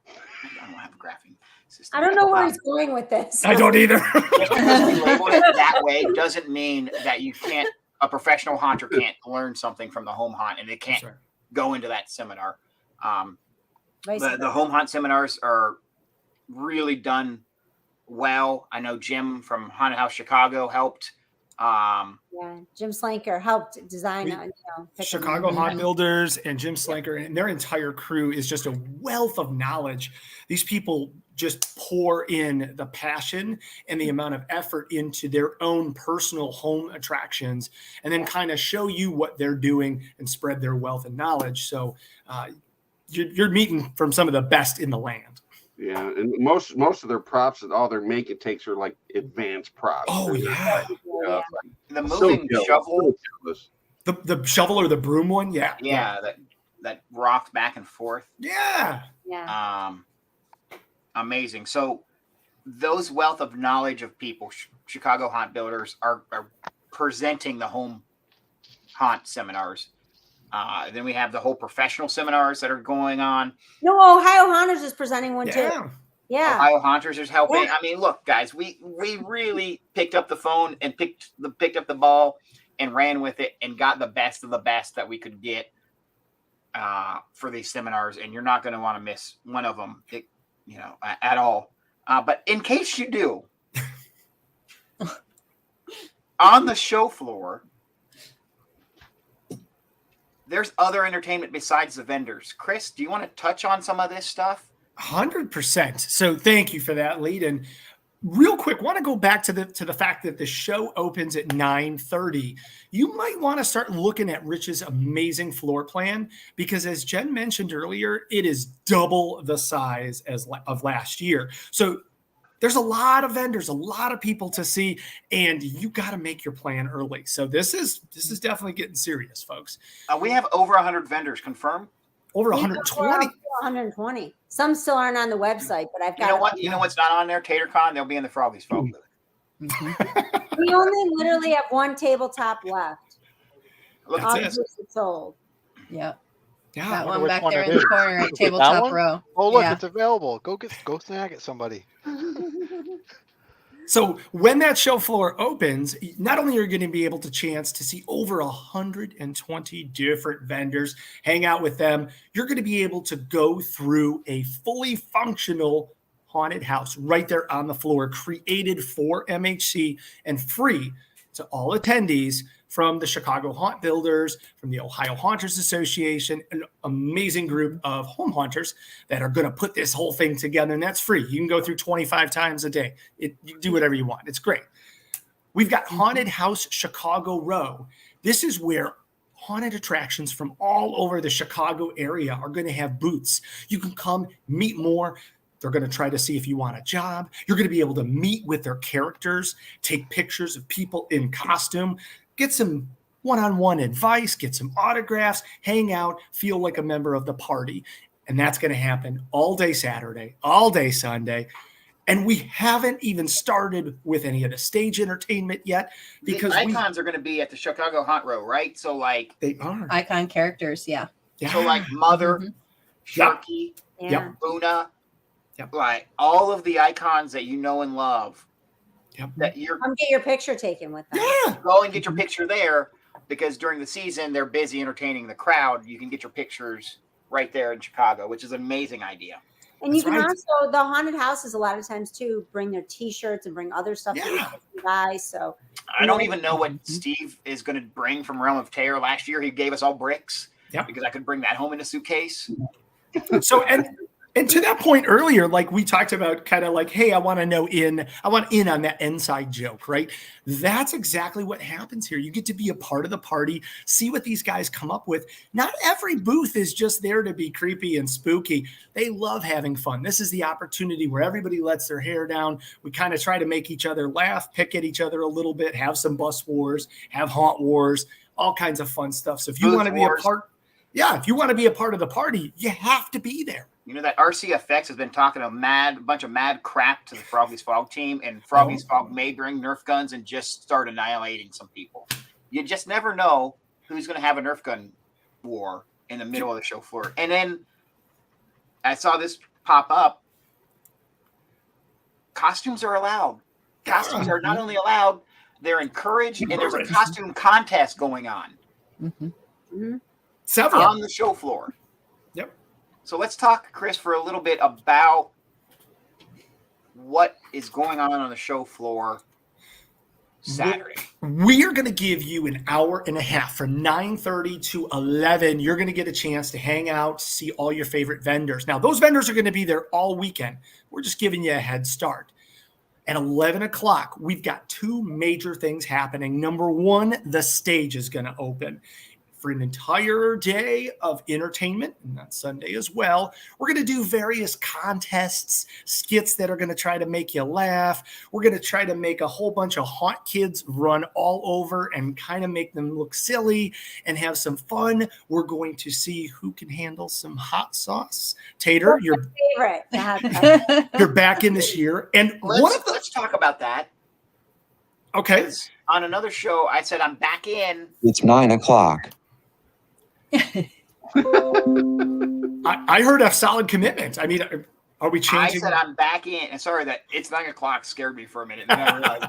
don't have a graphing system. I don't know where he's going with this. I don't either. Just because we labeled it that way doesn't mean that you can't, a professional haunter can't learn something from the home haunt and they can't go into that seminar. The home haunt seminars are really done well. I know Jim from Haunted House Chicago helped. Jim Slanker helped design Chicago Haunt Builders and Jim Slanker and their entire crew is just a wealth of knowledge. These people just pour in the passion and the amount of effort into their own personal home attractions and then kind of show you what they're doing and spread their wealth and knowledge. So you're meeting from some of the best in the land. Yeah, and most of their props and all their make it takes are like advanced props. Oh yeah, the moving shovel, the shovel or the broom one. Yeah, that rocks back and forth. Yeah. Amazing. So those wealth of knowledge of people, Chicago Haunt Builders are presenting the home haunt seminars. Then we have the whole professional seminars that are going on. No, Ohio Haunters is presenting one too. Yeah. Ohio Haunters is helping. Yeah. I mean, look, guys, we really picked up the phone and picked up the ball and ran with it and got the best of the best that we could get. for these seminars, and you're not going to want to miss one of them, at all. But in case you do, on the show floor, there's other entertainment besides the vendors. Kris, do you want to touch on some of this stuff? 100%. So thank you for that, Lynd. And real quick, want to go back to the fact that the show opens at 9:30. You might want to start looking at Rich's amazing floor plan, because as Jen mentioned earlier, it is double the size of last year. So there's a lot of vendors, a lot of people to see, and you got to make your plan early. So this is definitely getting serious, folks. We have over 100 vendors confirmed. Over 120. 120. Some still aren't on the website, but I've got. You know what? You know what's not on there? Tatercon. They'll be in the Froggy's phone booth. We only literally have one tabletop left. Look, All That's the it. groups are sold. Yep. Yeah. That wonder one which back one there it in the is. corner, That tabletop one? row. Oh, look, Yeah. it's available. Go snag it, somebody. So when that show floor opens, not only are you going to be able to chance to see over 120 different vendors, hang out with them, you're going to be able to go through a fully functional haunted house right there on the floor, created for MHC and free to all attendees from the Chicago Haunt Builders, from the Ohio Haunters Association, an amazing group of home haunters that are going to put this whole thing together, and that's free. You can go through 25 times a day. You do whatever you want. It's great. We've got Haunted House Chicago Row. This is where haunted attractions from all over the Chicago area are going to have booths. You can come meet more. They're going to try to see if you want a job. You're going to be able to meet with their characters, take pictures of people in costume, get some one-on-one advice, get some autographs, hang out, feel like a member of the party. And that's going to happen all day Saturday, all day Sunday. And we haven't even started with any of the stage entertainment yet, because the icons are going to be at the Chicago Haunt Row, right? So like they are. Icon characters, yeah. So like Mother, Mhm. Sharky, Yeah. Luna, Yep. like all of the icons that you know and love. Yep. That you're Come get your picture taken with them. Yeah. go and get your picture there, because during the season they're busy entertaining the crowd. You can get your pictures right there in Chicago, which is an amazing idea. And you That's can right. also, the haunted houses a lot of times too bring their t-shirts and bring other stuff to Yeah. you guys. So I don't even know what Steve is going to bring from Realm of Terror. Last year he gave us all bricks, Yep. because I could bring that home in a suitcase. So, and to that point earlier, like we talked about, kind of like, hey, I want in on that inside joke, right? That's exactly what happens here. You get to be a part of the party, see what these guys come up with. Not every booth is just there to be creepy and spooky. They love having fun. This is the opportunity where everybody lets their hair down. We kind of try to make each other laugh, pick at each other a little bit, have some bus wars, have haunt wars, all kinds of fun stuff. So if you Booth want to be wars. a part, if you want to be a part of the party, you have to be there. You know that RCFX has been talking a bunch of mad crap to the Froggy's Fog team, and Froggy's Fog may bring Nerf guns and just start annihilating some people. You just never know who's going to have a Nerf gun war in the middle of the show floor. And then I saw this pop up. Costumes are allowed. Costumes are not only allowed, they're encouraged, and there's a costume contest going on Several. on the show floor. Yep. So let's talk, Kris, for a little bit about what is going on the show floor Saturday. We are going to give you an hour and a half from 9:30 to 11. You're going to get a chance to hang out, see all your favorite vendors. Now, those vendors are going to be there all weekend. We're just giving you a head start. At 11 o'clock, we've got two major things happening. Number one, the stage is going to open for an entire day of entertainment, and on Sunday as well. We're going to do various contests, skits that are going to try to make you laugh. We're going to try to make a whole bunch of haunt kids run all over and kind of make them look silly and have some fun. We're going to see who can handle some hot sauce. Tater, you're favorite. you're back in this year. And Let's talk about that. Okay. 'Cause on another show, I said I'm back in. It's 9 o'clock. I heard a solid commitment. I mean, are we I changing? said I'm back in. And sorry that it's 9 o'clock scared me for a minute. And then I realized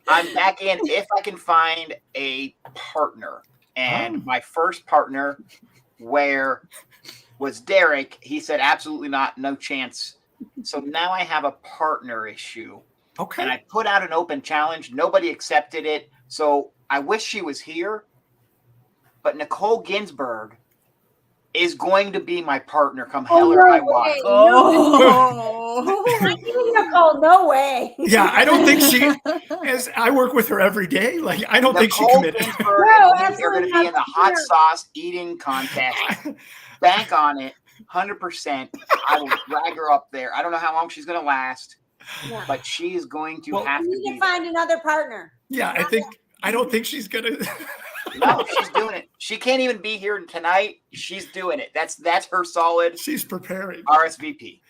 I'm back in if I can find a partner. And my first partner, where was Derek, he said absolutely not, no chance. So now I have a partner issue. Okay. And I put out an open challenge. Nobody accepted it. So I wish she was here. But Nicole Ginsburg is going to be my partner come hell or high water. Nicole, no way. Yeah, I don't think she, as I work with her every day, like I don't think she committed. Ginsburg and you're going to be in the hot sauce eating contest. Bank on it, 100%. I will drag her up there. I don't know how long she's going to last, but she is going to have to. You need to find another partner. Yeah, I don't think she's going to. No, she's doing it. She can't even be here tonight. She's doing it. That's her solid. She's preparing. RSVP.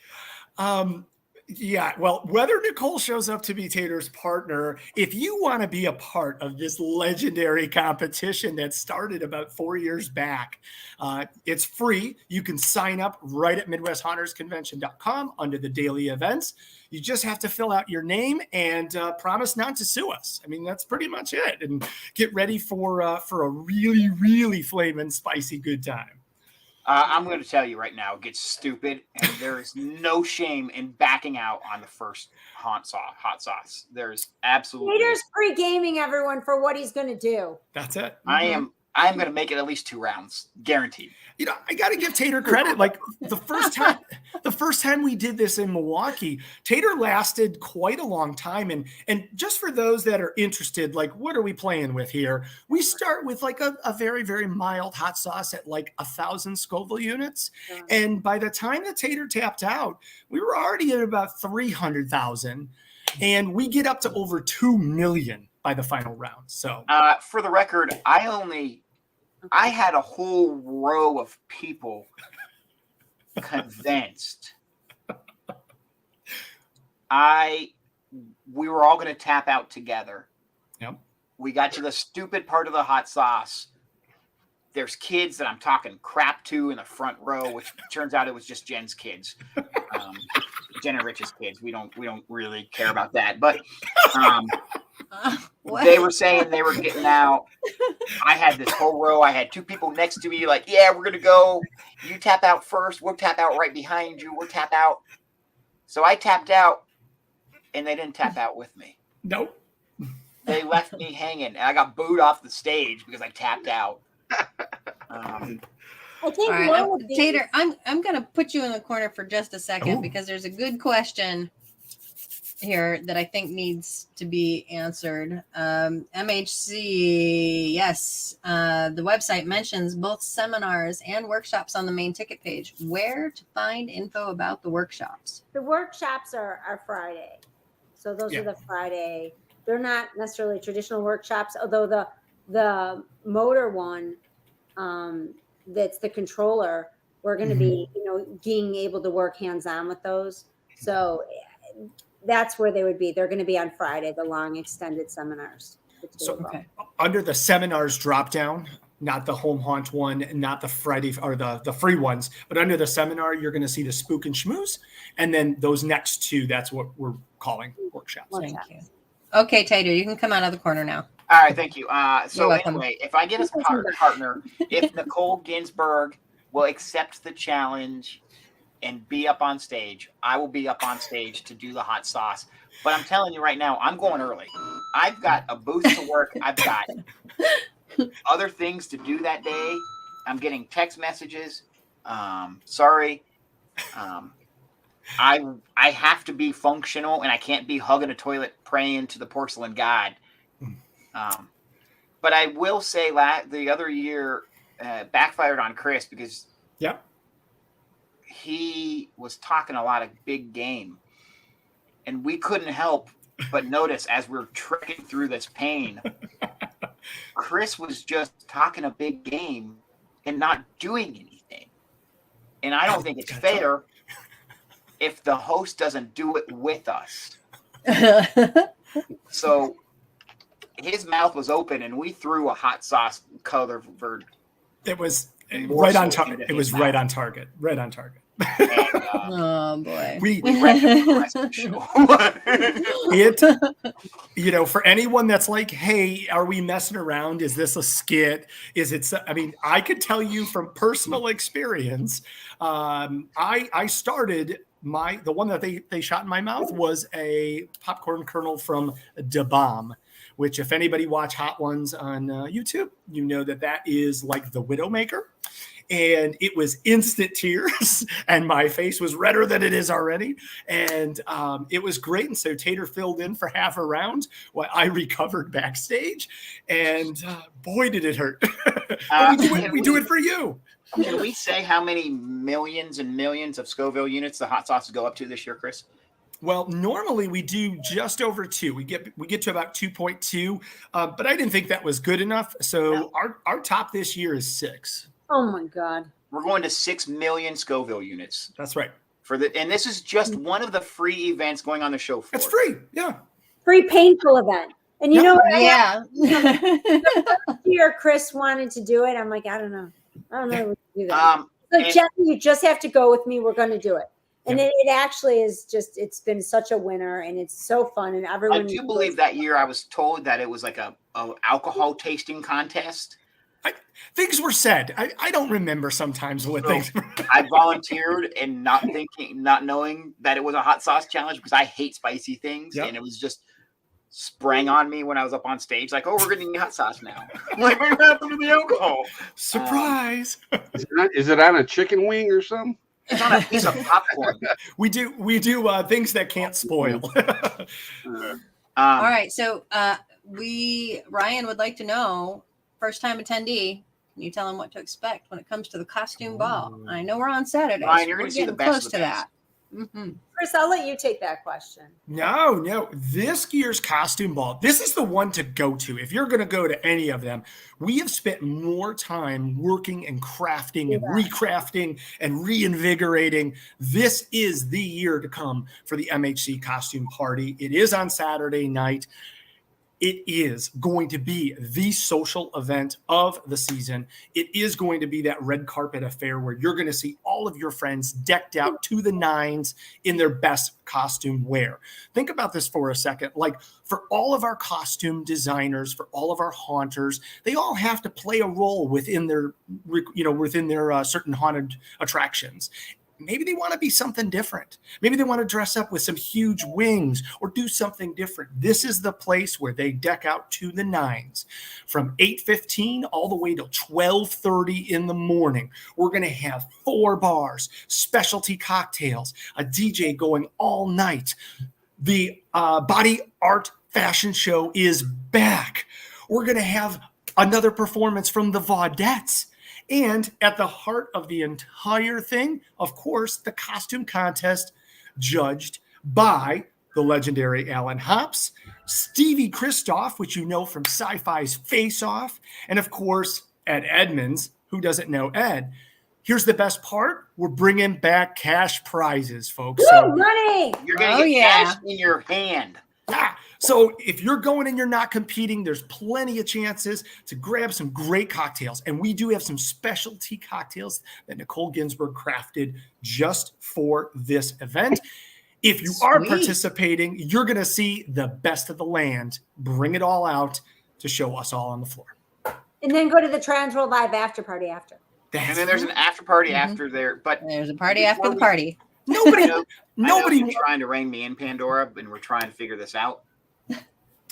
Yeah, well, whether Nicole shows up to be Tater's partner, if you want to be a part of this legendary competition that started about 4 years back, it's free. You can sign up right at MidwestHauntersConvention.com under the daily events. You just have to fill out your name and promise not to sue us. I mean, that's pretty much it. And get ready for a really, really flaming spicy good time. I'm going to tell you right now, it gets stupid, and there is no shame in backing out on the first hot sauce. There's absolutely. Tater's pre-gaming everyone for what he's going to do. That's it. I'm going to make it at least 2 rounds, guaranteed. You know, I got to give Tater credit. Like the first time we did this in Milwaukee, Tater lasted quite a long time. And just for those that are interested, like, what are we playing with here? We start with like a very, very mild hot sauce at like 1,000 Scoville units. Yeah. And by the time that Tater tapped out, we were already at about 300,000. And we get up to over 2 million by the final round. So for the record, I had a whole row of people convinced. We were all going to tap out together. Yep. We got to the stupid part of the hot sauce. There's kids that I'm talking crap to in the front row, which turns out it was just Jen's kids. Jen and Rich's kids. We don't really care about that. But they were saying they were getting out. I had this whole row. I had 2 people next to me like, yeah, we're going to go. You tap out first. We'll tap out right behind you. We'll tap out. So I tapped out, and they didn't tap out with me. Nope. They left me hanging, and I got booed off the stage because I tapped out. I think all right, Tater, I'm going to put you in the corner for just a second because there's a good question here that I think needs to be answered. MHC, yes, the website mentions both seminars and workshops on the main ticket page. Where to find info about the workshops? The workshops are Friday. So those are the Friday. They're not necessarily traditional workshops, although the motor one, that's the controller, we're going to be, being able to work hands-on with those. So that's where they would be. They're going to be on Friday, the long extended seminars. So under the seminars drop down, not the home haunt one, not the Friday or the free ones, but under the seminar, you're going to see the spook and schmooze. And then those next 2, that's what we're calling workshops. Thank you. Okay, Tater, you can come out of the corner now. All right, thank you. So anyway, if I get a partner, if Nicole Ginsburg will accept the challenge and be up on stage, I will be up on stage to do the hot sauce. But I'm telling you right now, I'm going early. I've got a booth to work. I've got other things to do that day. I'm getting text messages. Sorry. I have to be functional, and I can't be hugging a toilet praying to the porcelain god. But I will say the other year backfired on Kris because he was talking a lot of big game, and we couldn't help but notice as we're trekking through this pain, Kris was just talking a big game and not doing anything. And I don't think it's fair if the host doesn't do it with us. So his mouth was open, and we threw a hot sauce covered. It was right on target. It was right on target. Right on target. And, Oh boy. we went to the rest of the show. For anyone that's like, hey, are we messing around? Is this a skit? I could tell you from personal experience, I started the one that they shot in my mouth was a popcorn kernel from Da Bomb, which if anybody watch Hot Ones on YouTube, you know that is like the Widowmaker. And it was instant tears, and my face was redder than it is already. And it was great. And so Tater filled in for half a round while I recovered backstage. And boy, did it hurt. We do it for you. Can we say how many millions and millions of Scoville units the hot sauces go up to this year, Kris? Well, normally we do just over 2. We get to about 2.2, but I didn't think that was good enough. So our top this year is 6. Oh my God. We're going to 6 million Scoville units. That's right. And this is just one of the free events going on the show floor. It's free. Yeah. Free painful event. And you know what? Yeah. Here, Kris wanted to do it. I'm like, I don't know if we can do that. So and- Jesse, you just have to go with me. We're going to do it. And it actually is it's been such a winner, and it's so fun. And everyone. I do believe that year I was told that it was like a alcohol tasting contest. Things were said. I don't remember sometimes what things were. I volunteered and not knowing that it was a hot sauce challenge because I hate spicy things. Yep. And it was just sprang on me when I was up on stage. Like, oh, we're going to need hot sauce now. I'm like, what happened to the alcohol? Surprise. Is it on a chicken wing or something? It's on a piece of popcorn. We do things that can't spoil. All right. So Ryan would like to know, first time attendee, can you tell him what to expect when it comes to the costume ball? I know we're on Saturday. Ryan, you're going to see the best close of the to best. that. Mm-hmm. Kris, I'll let you take that question. No. This year's costume ball, this is the one to go to. If you're going to go to any of them, we have spent more time working and crafting and recrafting and reinvigorating. This is the year to come for the MHC costume party. It is on Saturday night. It is going to be the social event of the season. It is going to be that red carpet affair where you're going to see all of your friends decked out to the nines in their best costume wear. Think about this for a second. Like, for all of our costume designers, for all of our haunters, they all have to play a role within their certain haunted attractions. Maybe they want to be something different. Maybe they want to dress up with some huge wings or do something different. This is the place where they deck out to the nines. From 8:15 all the way till 12:30 in the morning. We're going to have 4 bars, specialty cocktails, a DJ going all night. The body art fashion show is back. We're going to have another performance from the Vaudettes. And at the heart of the entire thing, of course, the costume contest judged by the legendary Alan Hops, Stevie Kristoff, which you know from Sci-Fi's Face Off, and of course, Ed Edmonds. Who doesn't know Ed? Here's the best part. We're bringing back cash prizes, folks. Woo, money! You're going to get cash in your hand. Yeah. So if you're going and you're not competing, there's plenty of chances to grab some great cocktails. And we do have some specialty cocktails that Nicole Ginsburg crafted just for this event. If you are participating, you're going to see the best of the land. Bring it all out to show us all on the floor. And then go to the TransWorld Live after party after. And then there's an after party after there. But there's a party after the party. Nobody you're trying to rein me in, Pandora, and we're trying to figure this out.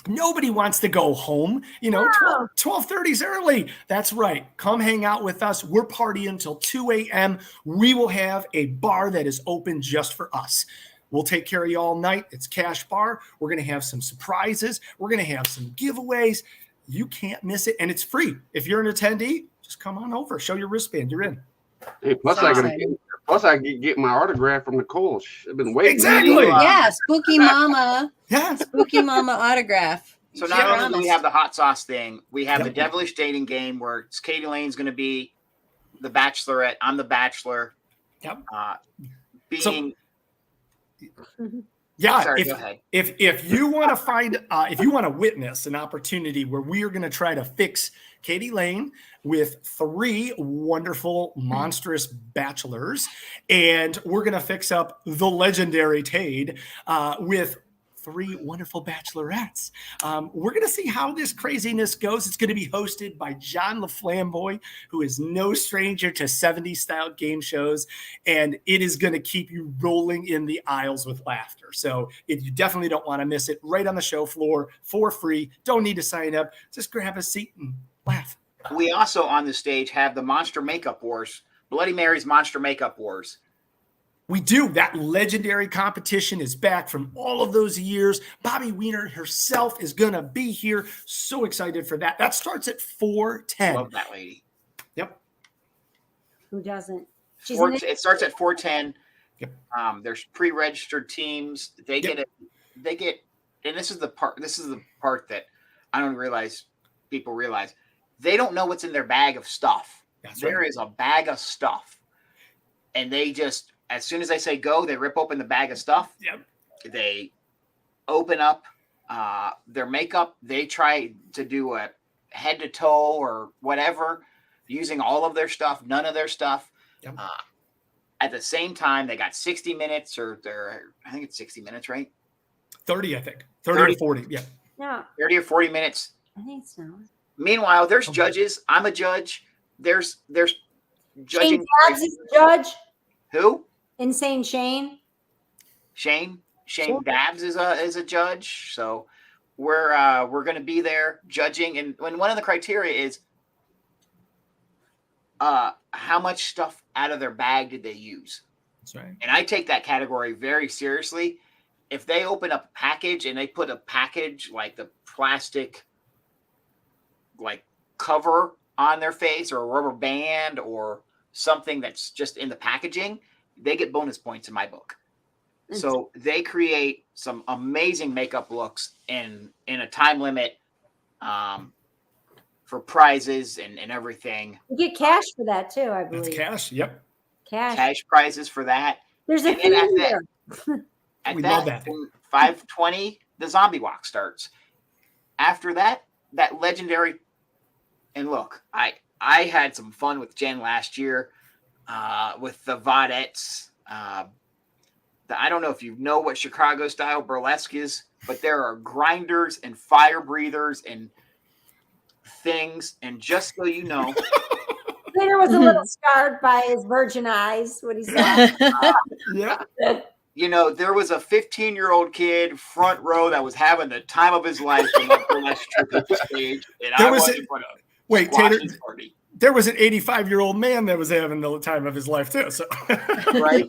Nobody wants to go home. 12:30 is early. That's right. Come hang out with us. We're partying until 2 a.m. We will have a bar that is open just for us. We'll take care of you all night. It's Cash Bar. We're going to have some surprises. We're going to have some giveaways. You can't miss it. And it's free. If you're an attendee, just come on over. Show your wristband. You're in. Hey, plus I get my autograph from Nicole. I've been waiting. Exactly. Yeah, Spooky Mama. Yeah. Spooky Mama autograph. So not only do we have the hot sauce thing, we have the devilish dating game where Katie Lane's going to be the Bachelorette. I'm the Bachelor. Yep. Yeah. Sorry, go ahead. If you want to find, if you want to witness an opportunity where we are going to try to fix Katie Lane with 3 wonderful, monstrous bachelors. And we're going to fix up the legendary Tayde with 3 wonderful bachelorettes. We're going to see how this craziness goes. It's going to be hosted by John LaFlamboy, who is no stranger to 70s style game shows, and it is going to keep you rolling in the aisles with laughter. So you definitely don't want to miss it. Right on the show floor for free. Don't need to sign up. Just grab a seat and laugh. We also on the stage have the Monster Makeup Wars, Bloody Mary's Monster Makeup Wars. We do. That legendary competition is back from all of those years. Bobby Wiener herself is going to be here. So excited for that. That starts at 4:10. Love that lady. Yep. Who doesn't? It starts at 4:10. Yep. There's pre-registered teams. They get, and this is the part that I don't realize people realize. They don't know what's in their bag of stuff. There is a bag of stuff. And they just, as soon as they say go, they rip open the bag of stuff. Yep. They open up their makeup. They try to do a head to toe or whatever, using all of their stuff, none of their stuff. Yep. At the same time, they got 60 minutes I think it's 60 minutes, right? 30, I think. 30 or 40. Yeah. No, 30 or 40 minutes. I think it's not. Meanwhile, there's judges. I'm a judge. There's judging. Shane Dabbs is a judge. Who? Insane Shane. Shane Sure. Dabbs is a judge. So we're going to be there judging, and when one of the criteria is how much stuff out of their bag did they use? That's right. And I take that category very seriously. If they open up a package and they put a package like the plastic like cover on their face or a rubber band or something that's just in the packaging, they get bonus points in my book. So they create some amazing makeup looks in a time limit for prizes and everything. You get cash for that too, I believe. That's cash. Yep. Cash. Prizes for that. There's a And then theme there. At We that, love that. 5:20, the zombie walk starts. After that legendary, and look, I had some fun with Jen last year with the Vaudettes. I don't know if you know what Chicago style burlesque is, but there are grinders and fire breathers and things. And just so you know, Tater was a little scarred by his virgin eyes when he saw Yeah. you know, there was a 15-year-old kid front row that was having the time of his life in the burlesque troupe at the stage, and There I was wasn't going to Wait, squash Tater, his party. there was an 85-year-old man that was having the time of his life too. So Right?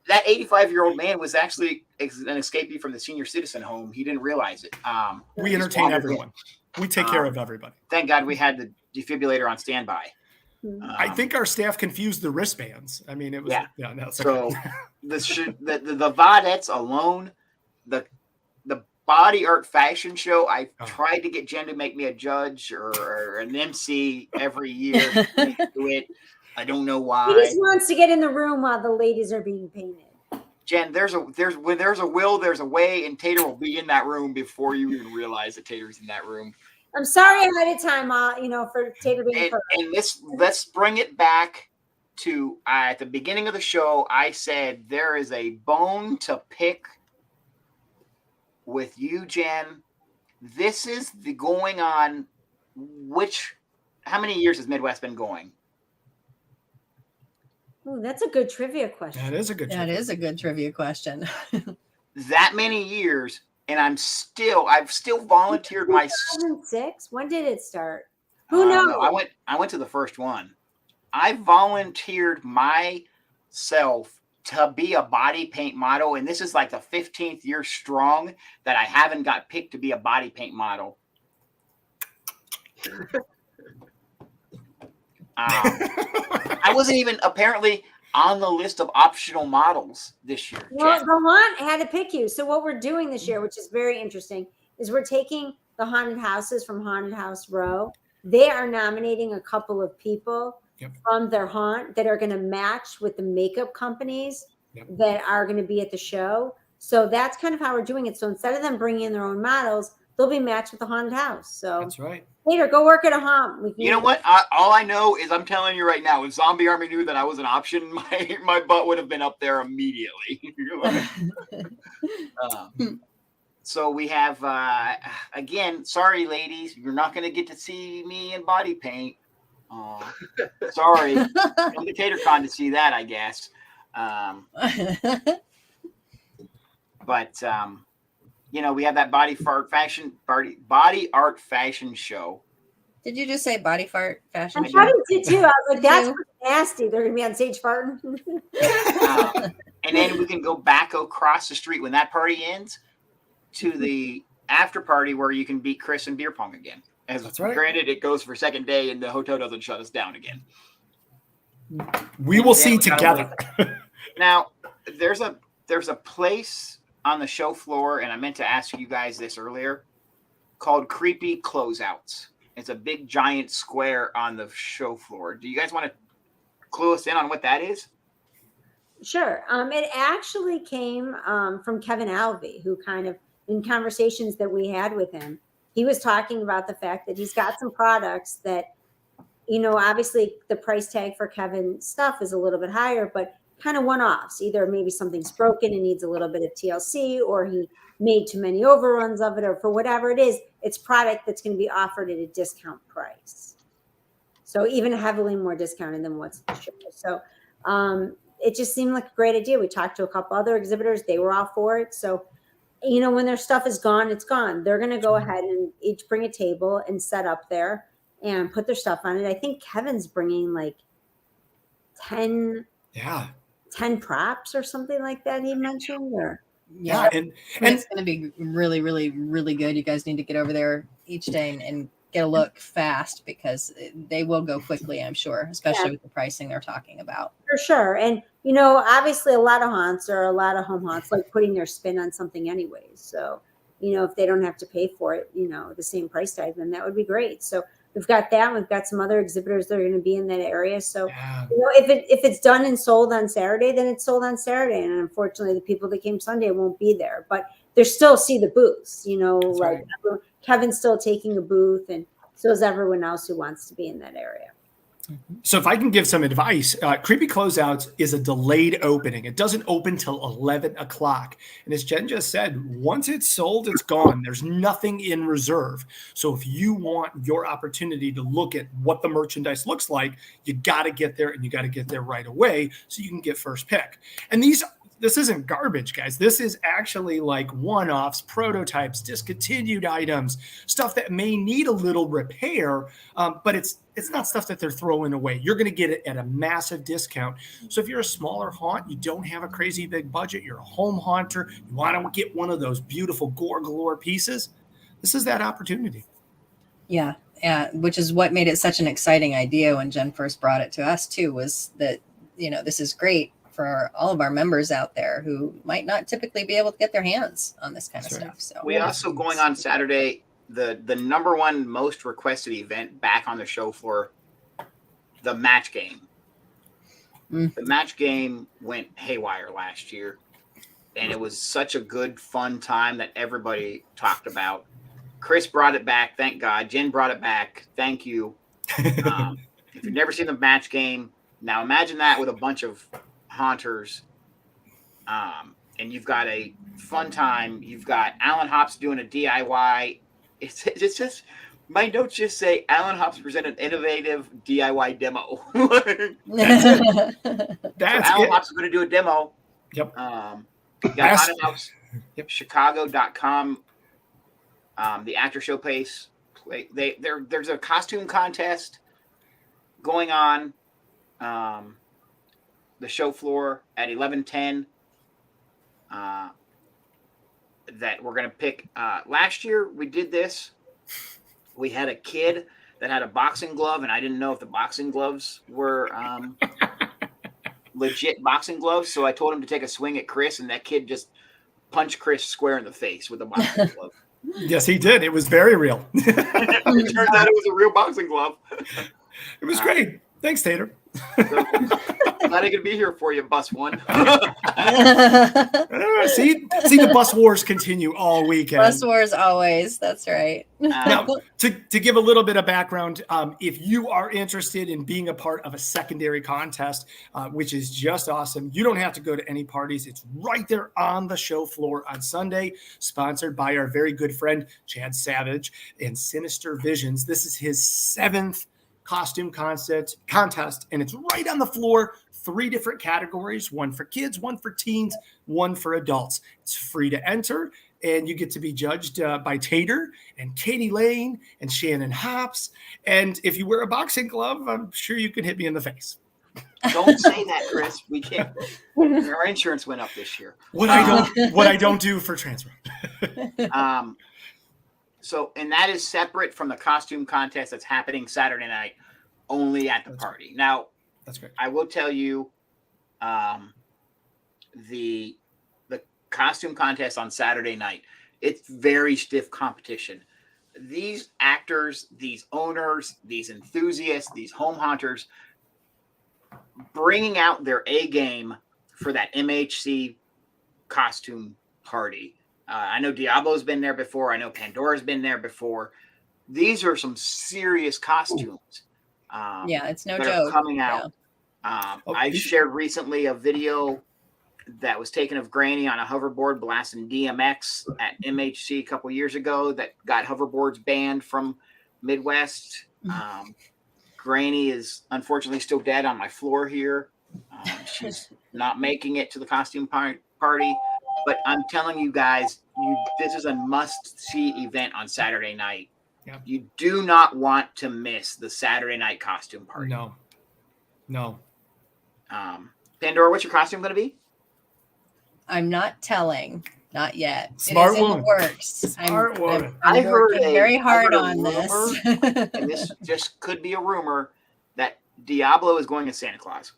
That 85-year-old man was actually an escapee from the senior citizen home. He didn't realize it. we He's entertain wandered everyone. We take care of everybody. Thank God we had the defibrillator on standby. I think our staff confused the wristbands. I mean, it was no. It's So okay. the Vaudettes alone, the body art fashion show, I tried to get Jen to make me a judge or an MC every year. Can't do it. I don't know why. He just wants to get in the room while the ladies are being painted. Jen, when there's a will, there's a way, and Tater will be in that room before you even realize that Tater's in that room. I'm sorry ahead of time, for Tater being first. And let's bring it back to at the beginning of the show. I said there is a bone to pick with you, Jen. This is the going on. How many years has Midwest been going? Ooh, that's a good trivia question. That is a good. That is a good trivia question. That many years, and I've still volunteered my. 2006. When did it start? Who knows? No, I went to the first one. I volunteered myself to be a body paint model, and this is like the 15th year strong that I haven't got picked to be a body paint model. I wasn't even apparently on the list of optional models this year. Well, the haunt had to pick you. So what we're doing this year, which is very interesting, is we're taking the haunted houses from Haunted House Row. They are nominating a couple of people from their haunt that are going to match with the makeup companies that are going to be at the show. So that's kind of how we're doing it. So instead of them bringing in their own models, they'll be matched with a haunted house. So That's right. Tater, go work at a haunt. You know what? All I know is I'm telling you right now, if Zombie Army knew that I was an option, my butt would have been up there immediately. So we have, again, sorry, ladies, you're not going to get to see me in body paint. Sorry. Come to Tatercon to see that, I guess. But you know, we have that body art fashion show. Did you just say body fart fashion I show? thought you did too. I was like, that's nasty. They're gonna be on stage farting. And then we can go back across the street when that party ends to the after party where you can beat Kris in beer pong again. That's right. Granted, it goes for second day and the hotel doesn't shut us down again. We will see together. Now, there's a place on the show floor, and I meant to ask you guys this earlier, called Creepy Closeouts. It's a big giant square on the show floor. Do you guys want to clue us in on what that is? Sure. It actually came from Kevin Alvey, who kind of, in conversations that we had with him, he was talking about the fact that he's got some products that, you know, obviously the price tag for Kevin's stuff is a little bit higher, but kind of one-offs. Either maybe something's broken and needs a little bit of TLC, or he made too many overruns of it, or for whatever it is, it's product that's going to be offered at a discount price. So even heavily more discounted than what's the show. So it just seemed like a great idea. We talked to a couple other exhibitors. They were all for it. So, you know, when their stuff is gone, it's gone. They're going to go ahead and each bring a table and set up there and put their stuff on it. I think Kevin's bringing like 10 props or something like that he mentioned. Or Yeah, and it's going to be really, really, really good. You guys need to get over there each day and get a look fast, because they will go quickly, I'm sure, especially with the pricing they're talking about. For sure. And, you know, obviously a lot of haunts or a lot of home haunts like putting their spin on something anyways. So, you know, if they don't have to pay for it, you know, the same price tag, then that would be great. So we've got that. We've got some other exhibitors that are going to be in that area. So, you know, if it's done and sold on Saturday, then it's sold on Saturday. And unfortunately, the people that came Sunday won't be there. But they still see the booths, you know, That's like right. Kevin's still taking a booth, and so is everyone else who wants to be in that area. So if I can give some advice, Creepy Closeouts is a delayed opening. It doesn't open till 11 o'clock. And as Jen just said, once it's sold, it's gone. There's nothing in reserve. So if you want your opportunity to look at what the merchandise looks like, you got to get there, and you got to get there right away so you can get first pick. And this isn't garbage, guys. This is actually like one-offs, prototypes, discontinued items, stuff that may need a little repair, but it's not stuff that they're throwing away. You're going to get it at a massive discount. So if you're a smaller haunt, you don't have a crazy big budget, you're a home haunter, you want to get one of those beautiful gore galore pieces, this is that opportunity. Yeah, which is what made it such an exciting idea when Jen first brought it to us too, was that, you know, this is great for all of our members out there who might not typically be able to get their hands on this kind of stuff. So we also, going on Saturday, the number one most requested event back on the show floor, the match game. The match game went haywire last year, and it was such a good, fun time that everybody talked about. Kris brought it back, thank God. Jen brought it back, thank you. If you've never seen the match game, now imagine that with a bunch of haunters, and you've got a fun time. You've got Alan Hops doing a DIY. It's just, my notes just say Alan Hops present an innovative DIY demo. That's Alan Hops is going to do a demo. Yep. Got Haunted House, Chicago.com, the Actor Showcase. There's a costume contest going on. The show floor at 11:10. That we're going to pick. Last year we did this. We had a kid that had a boxing glove, and I didn't know if the boxing gloves were legit boxing gloves. So I told him to take a swing at Kris, and that kid just punched Kris square in the face with a boxing glove. Yes, he did. It was very real. It turns out it was a real boxing glove. It was great. Thanks, Tater. So, glad I could be here for you, Bus One. All right. See, the bus wars continue all weekend. Bus wars always. That's right. Now, to give a little bit of background, if you are interested in being a part of a secondary contest, which is just awesome, you don't have to go to any parties. It's right there on the show floor on Sunday, sponsored by our very good friend, Chad Savage and Sinister Visions. This is his 7th costume contest, and it's right on the floor. 3 different categories, one for kids, one for teens, one for adults. It's free to enter, and you get to be judged by Tater and Katie Lane and Shannon Hops. And if you wear a boxing glove, I'm sure you can hit me in the face. Don't say that, Kris. We can't. Our insurance went up this year. What I don't do for TransWorld. So, and that is separate from the costume contest that's happening Saturday night, only at the party. Now, that's great. I will tell you, the costume contest on Saturday night, it's very stiff competition. These actors, these owners, these enthusiasts, these home hunters, bringing out their A game for that MHC costume party. I know Deoblo's been there before. I know Pandora's been there before. These are some serious costumes. Yeah, it's no that joke. Are coming out. Yeah. I shared recently a video that was taken of Granny on a hoverboard blasting DMX at MHC a couple years ago that got hoverboards banned from Midwest. Granny is unfortunately still dead on my floor here. She's not making it to the costume party. But I'm telling you guys, this is a must-see event on Saturday night. Yeah. You do not want to miss the Saturday night costume party. No. Pandora, what's your costume going to be? I'm not telling. Not yet. Smart it is in woman. the works. Smart woman. I'm working very hard I on heard a this. rumor, and this just could be a rumor, that Deoblo is going as Santa Claus.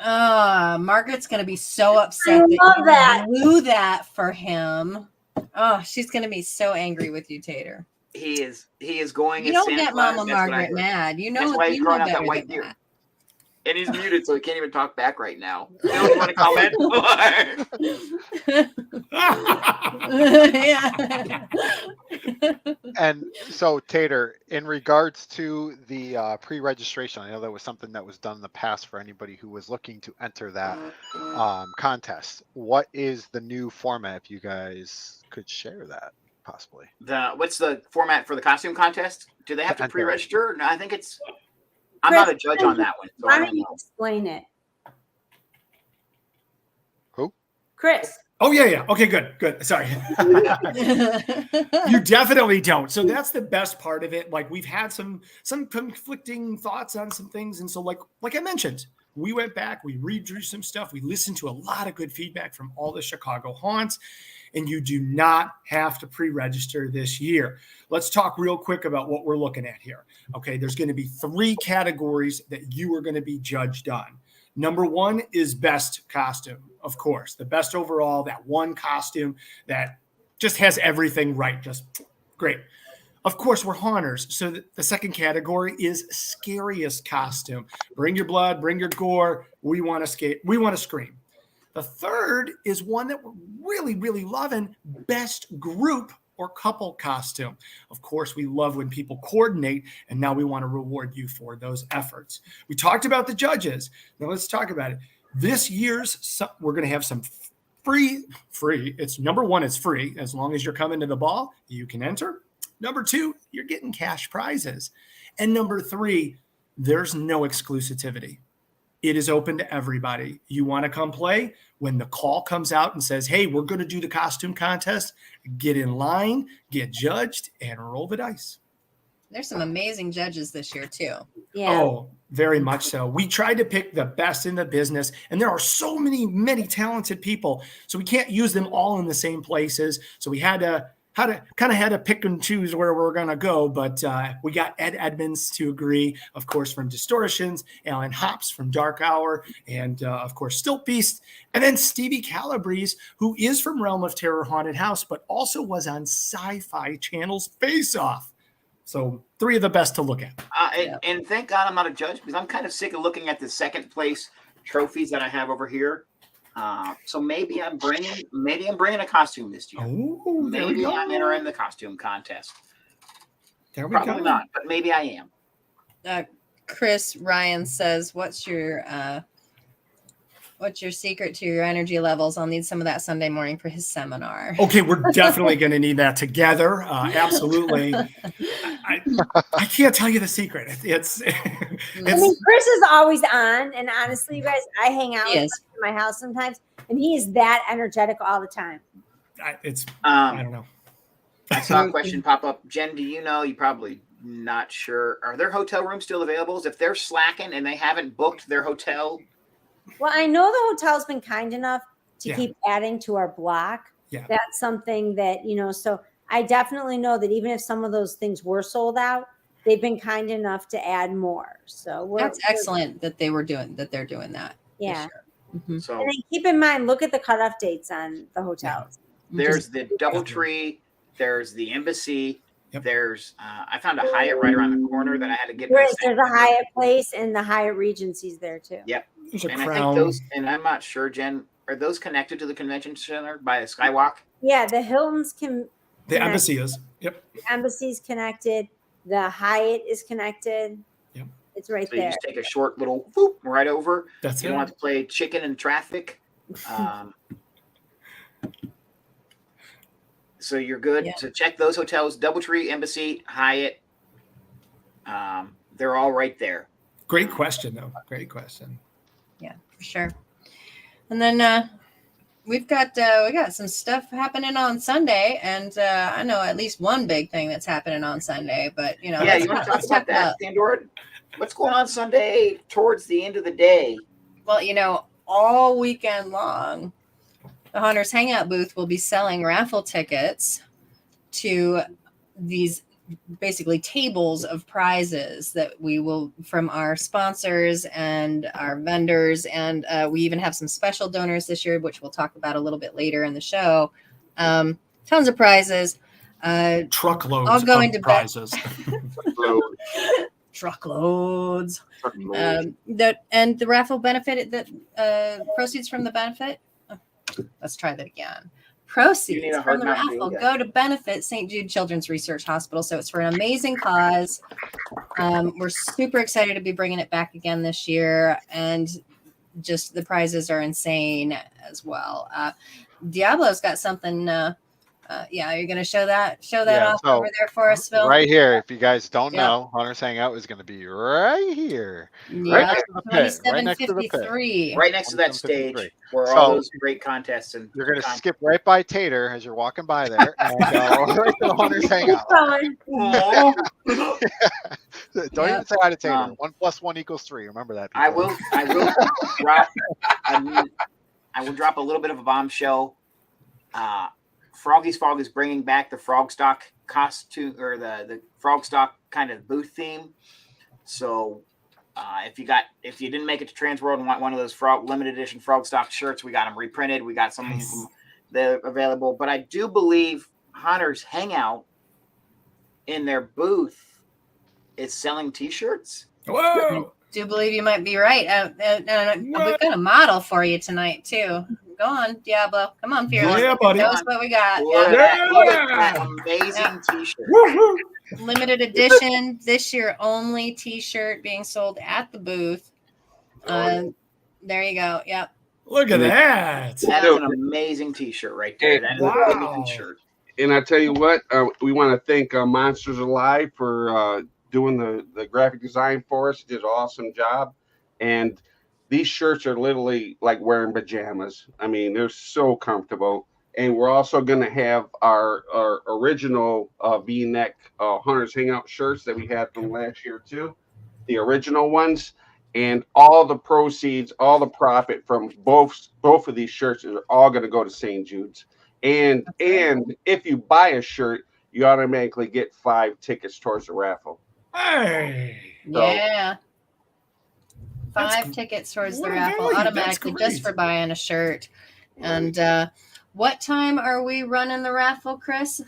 Margaret's going to be so upset that you blew that for him. Oh, she's going to be so angry with you, Tater. He is going You as don't Santa get Claus. Mama That's what I Margaret heard. mad. You know, That's why he's you growing know out that better white than beard. that. And he's muted, so he can't even talk back right now. You want to comment? Yeah. And so, Tater, in regards to the pre-registration, I know that was something that was done in the past for anybody who was looking to enter that contest. What is the new format, if you guys could share that, possibly? What's the format for the costume contest? Do they have to Enter. pre-register? No, I think it's... I'm not a judge on that one. So Why I don't don't you know. explain it? Who? Chris. Oh, yeah. Okay, good. Sorry. You definitely don't. So that's the best part of it. Like, we've had some conflicting thoughts on some things. And so like I mentioned, we went back, we redrew some stuff. We listened to a lot of good feedback from all the Chicago haunts, and you do not have to pre-register this year. Let's talk real quick about what we're looking at here. Okay, there's going to be 3 categories that you are going to be judged on. Number 1 is best costume, of course, the best overall, that one costume that just has everything right. Just great. Of course, we're haunters. So the second category is scariest costume. Bring your blood, bring your gore. We want to scream. The third is one that we're really, really loving, best group or couple costume. Of course, we love when people coordinate, and now we want to reward you for those efforts. We talked about the judges. Now let's talk about it. This year's, we're going to have some free. It's number 1, it's free. As long as you're coming to the ball, you can enter. Number 2, you're getting cash prizes. And number 3, there's no exclusivity. It is open to everybody. You want to come play? When the call comes out and says, hey, we're going to do the costume contest, get in line, get judged, and roll the dice. There's some amazing judges this year, too. Yeah. Oh, very much so. We tried to pick the best in the business, and there are so many talented people. So we can't use them all in the same places. So we had to pick and choose where we're going to go, but we got Ed Edmonds to agree, of course, from Distortions, Alan Hops from Dark Hour, and of course, Stilt Beast, and then Stevie Calabrese, who is from Realm of Terror Haunted House, but also was on Sci-Fi Channel's Face Off. So 3 of the best to look at. And thank God I'm not a judge, because I'm kind of sick of looking at the second place trophies that I have over here. So maybe I'm bringing a costume this year. Oh, there we Maybe go. I'm entering the costume contest. There we Probably go. not, but maybe I am. Chris Ryan says, what's your secret to your energy levels? I'll need some of that Sunday morning for his seminar. Okay, we're definitely going to need that together. Absolutely. I can't tell you the secret. It's I mean, Chris is always on, and honestly, you guys, I hang out with him in my house sometimes, and he is that energetic all the time. I don't know. I saw a question pop up. Jen, do you know? You probably not sure. Are their hotel rooms still available? If they're slacking and they haven't booked their hotel. Well, I know the hotel's been kind enough to keep adding to our block. Yeah. That's something that, so I definitely know that even if some of those things were sold out, they've been kind enough to add more. So that's excellent that they're doing that. Yeah. Mm-hmm. So and then keep in mind, look at the cutoff dates on the hotels. There's the DoubleTree. There's the Embassy. Yep. There's I found a Hyatt right around the corner that I had to get. There's a Hyatt Place and the Hyatt Regency's there too. Yep. There's a and Crown. I think those, and I'm not sure, Jen, are those connected to the convention center by the Skywalk? Yeah, the Hilton's the Embassy is. Yep. The Embassy's connected. The Hyatt is connected. Yep. It's right so there. You just take a short little whoop right over. That's you don't have to play chicken in traffic. So you're good. Yeah. So check those hotels: DoubleTree, Embassy, Hyatt. They're all right there. Great question, though. Great question. Yeah, for sure. And then we got some stuff happening on Sunday, and I know at least one big thing that's happening on Sunday. But you want to talk about that, Pandora? What's going on Sunday towards the end of the day? Well, all weekend long, the Hunters Hangout booth will be selling raffle tickets to these basically tables of prizes that we will from our sponsors and our vendors. And we even have some special donors this year, which we'll talk about a little bit later in the show. Tons of prizes. Truckloads I'll go into prizes. Truckloads. And the raffle benefit, that proceeds from the benefit. Let's try that again. Proceeds from the raffle go to benefit St. Jude Children's Research Hospital. So it's for an amazing cause. We're super excited to be bringing it back again this year. And just the prizes are insane as well. Deoblo's got something. You're going to show that off over there for us, Phil? Right here. If you guys don't know, Hunters Hangout is going to be right here. Yeah, right next to the pit. Right next to the pit. Right next to that stage where all those great contests and you're going to skip right by Tater as you're walking by there and go right to the Hunters Hangout. Don't even say hi to Tater. 1 + 1 = 3. Remember that. I will drop a little bit of a bombshell. Froggy's Frog is bringing back the Frogstock costume, or the Frogstock kind of booth theme. So if you didn't make it to TransWorld and want one of those limited edition Frogstock shirts, we got them reprinted. We got some of them they're available. But I do believe Hunters Hangout in their booth is selling T-shirts. Whoa! I do believe you might be right. We've got a model for you tonight too. Go on, Deoblo. Come on, Fearless. Yeah, buddy. Show us what we got. Look at that amazing T-shirt. Limited edition, this year only T-shirt being sold at the booth. There you go. Yep. Look at that. That is an amazing T-shirt right there. That is a good T-shirt. And I tell you what, we want to thank Monsters Alive for doing the graphic design for us. Did an awesome job. And these shirts are literally like wearing pajamas. I mean, they're so comfortable. And we're also going to have our original V-neck Hunters Hangout shirts that we had from last year too, the original ones. And all the proceeds, all the profit from both of these shirts are all going to go to St. Jude's. And if you buy a shirt, you automatically get 5 tickets towards the raffle. Hey. Yeah. 5 tickets towards the raffle automatically just for buying a shirt. And what time are we running the raffle, Kris?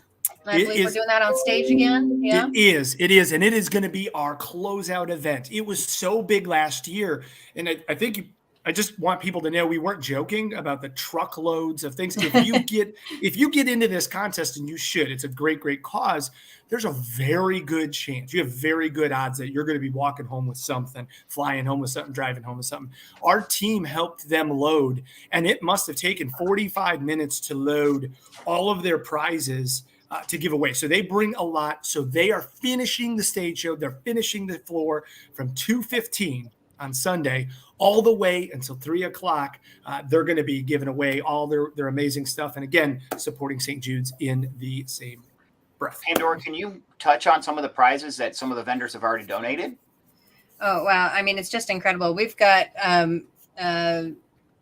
I believe we're doing that on stage again. Yeah, it is, and it is going to be our closeout event. It was so big last year, and I think I just want people to know we weren't joking about the truckloads of things. If you get into this contest, and you should, it's a great cause. There's a very good chance, you have very good odds that you're going to be walking home with something, flying home with something, driving home with something. Our team helped them load, and it must have taken 45 minutes to load all of their prizes to give away. So they bring a lot. So they are finishing the stage show. They're finishing the floor from 2:15 on Sunday all the way until 3 o'clock. They're going to be giving away all their amazing stuff. And again, supporting St. Jude's in the same breath. Pandora, can you touch on some of the prizes that some of the vendors have already donated? Oh, wow. I mean, it's just incredible. We've got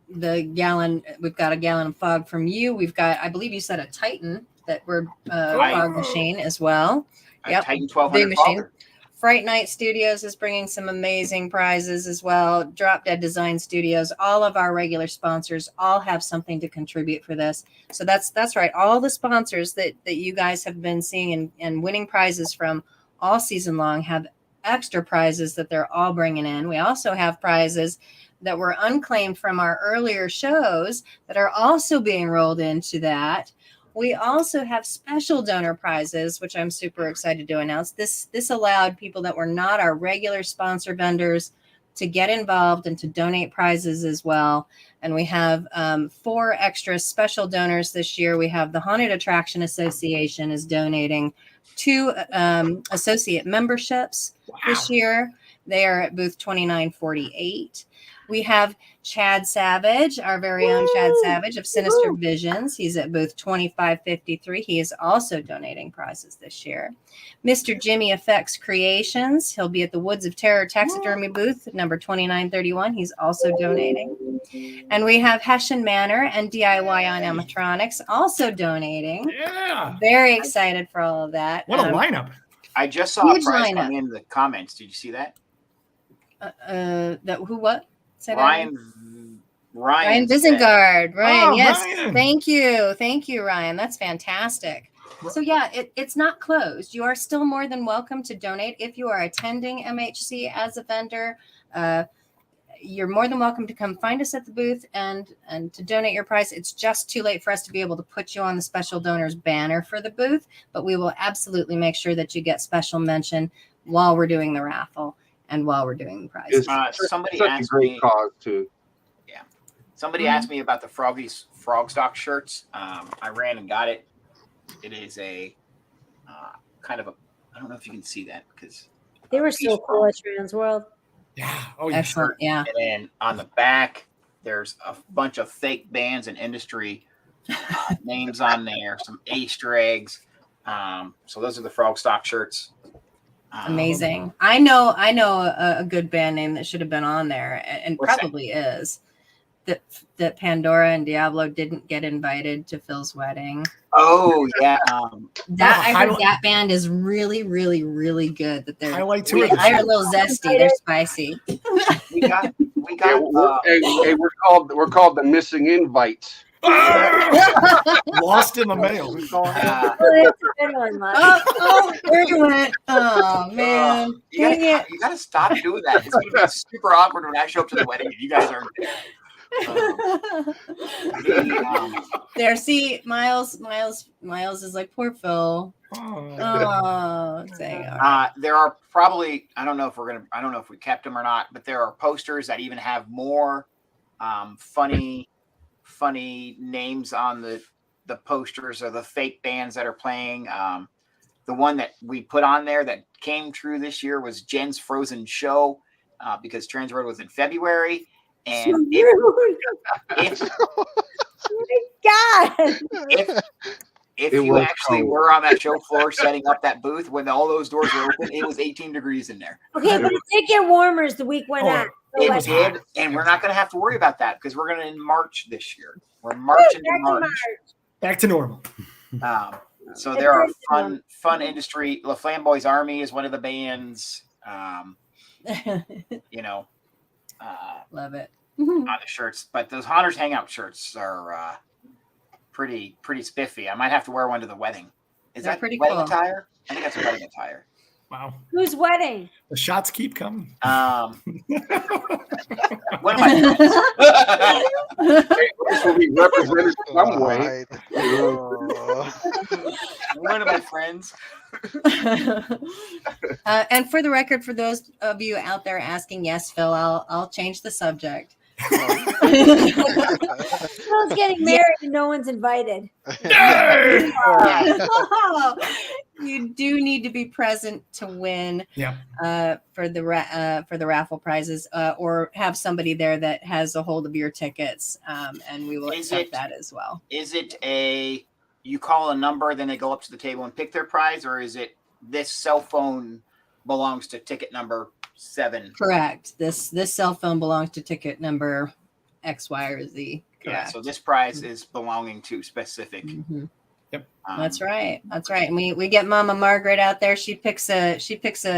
we've got a gallon of fog from you. We've got, I believe you said a Titan that we're fog machine as well. Yep. Titan 1200 machine. Fright Night Studios is bringing some amazing prizes as well. Drop Dead Design Studios, all of our regular sponsors all have something to contribute for this. So that's right. All the sponsors that you guys have been seeing and winning prizes from all season long have extra prizes that they're all bringing in. We also have prizes that were unclaimed from our earlier shows that are also being rolled into that. We also have special donor prizes, which I'm super excited to announce. This allowed people that were not our regular sponsor vendors to get involved and to donate prizes as well. And we have 4 extra special donors this year. We have the Haunted Attraction Association is donating 2 associate memberships this year. They are at booth 2948. We have Chad Savage, our very own Chad Savage of Sinister Visions. He's at booth 2553. He is also donating prizes this year. Mr. Jimmy Effects Creations. He'll be at the Woods of Terror Taxidermy booth, number 2931. He's also donating. And we have Hessian Manor and DIY on animatronics also donating. Yeah. Very excited for all of that. What a lineup. I just saw a prize come in the comments. Did you see that? What? Say that Ryan Visengard. Ryan, yes. Ryan. Thank you, Ryan. That's fantastic. So yeah, it's not closed. You are still more than welcome to donate if you are attending MHC as a vendor. You're more than welcome to come find us at the booth and to donate your prize. It's just too late for us to be able to put you on the special donors banner for the booth, but we will absolutely make sure that you get special mention while we're doing the raffle and while we're doing the prizes. Somebody asked me, cause too. Yeah, somebody asked me about the Froggy's frog stock shirts. I ran and got it. It is a kind of a, I don't know if you can see that because they were so cool at TransWorld. Yeah. Oh, excellent. Yeah. And then on the back, there's a bunch of fake bands and industry names on there, some Easter eggs. So those are the frog stock shirts. Amazing. I know a good band name that should have been on there and probably is that Pandora and Deoblo didn't get invited to Phil's wedding. Oh yeah. I heard that band is really, really, really good. That they're they're a little zesty. They're spicy. we got we're called the missing invites. Lost in the mail. There you went. Oh man. You gotta stop doing that. It's gonna be super awkward when I show up to the wedding and you guys aren't there. There, see, Miles is like, poor Phil. Oh, dang. There are probably, I don't know if we kept them or not, but there are posters that even have more funny names on the posters or the fake bands that are playing. The one that we put on there that came true this year was Jen's Frozen Show because TransWorld was in February. And if you actually were on that show floor setting up that booth when all those doors were open, it was 18 degrees in there. Okay, but it did get warmer as the week went on. It did, and we're not going to have to worry about that because we're going to in March this year. We're marching in March. Back to normal. So there are fun industry. La Flamboy's Army is one of the bands. Love it. On the shirts, but those Haunters Hangout shirts are pretty spiffy. I might have to wear one to the wedding. Is that pretty wedding cool attire? I think that's a wedding attire. Wow. Whose wedding? The shots keep coming. One of my This will be represented some way. one of my friends. And for the record, for those of you out there asking, yes, Phil, I'll change the subject. Phil's getting married and no one's invited. You do need to be present to win for the raffle prizes, or have somebody there that has a hold of your tickets, and we will accept that as well. Is it you call a number, then they go up to the table and pick their prize, or is it this cell phone belongs to ticket number 7? Correct. This cell phone belongs to ticket number X, Y, or Z. Correct. Yeah, so this prize is belonging to specific. Mm-hmm. Yep. That's right. That's right. And we get Mama Margaret out there. She picks a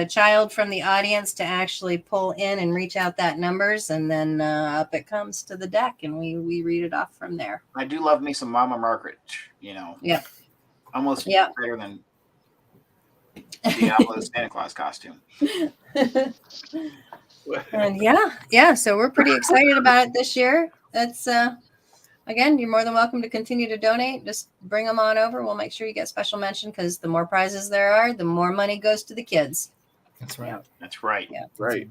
child from the audience to actually pull in and reach out that numbers, and then up it comes to the deck, and we read it off from there. I do love me some Mama Margaret. Yep. Almost better than Deoblo's Santa Claus costume. And so we're pretty excited about it this year. That's again, you're more than welcome to continue to donate. Just bring them on over. We'll make sure you get special mention, because the more prizes there are, the more money goes to the kids. That's right. Yeah. That's right. Yeah. Right.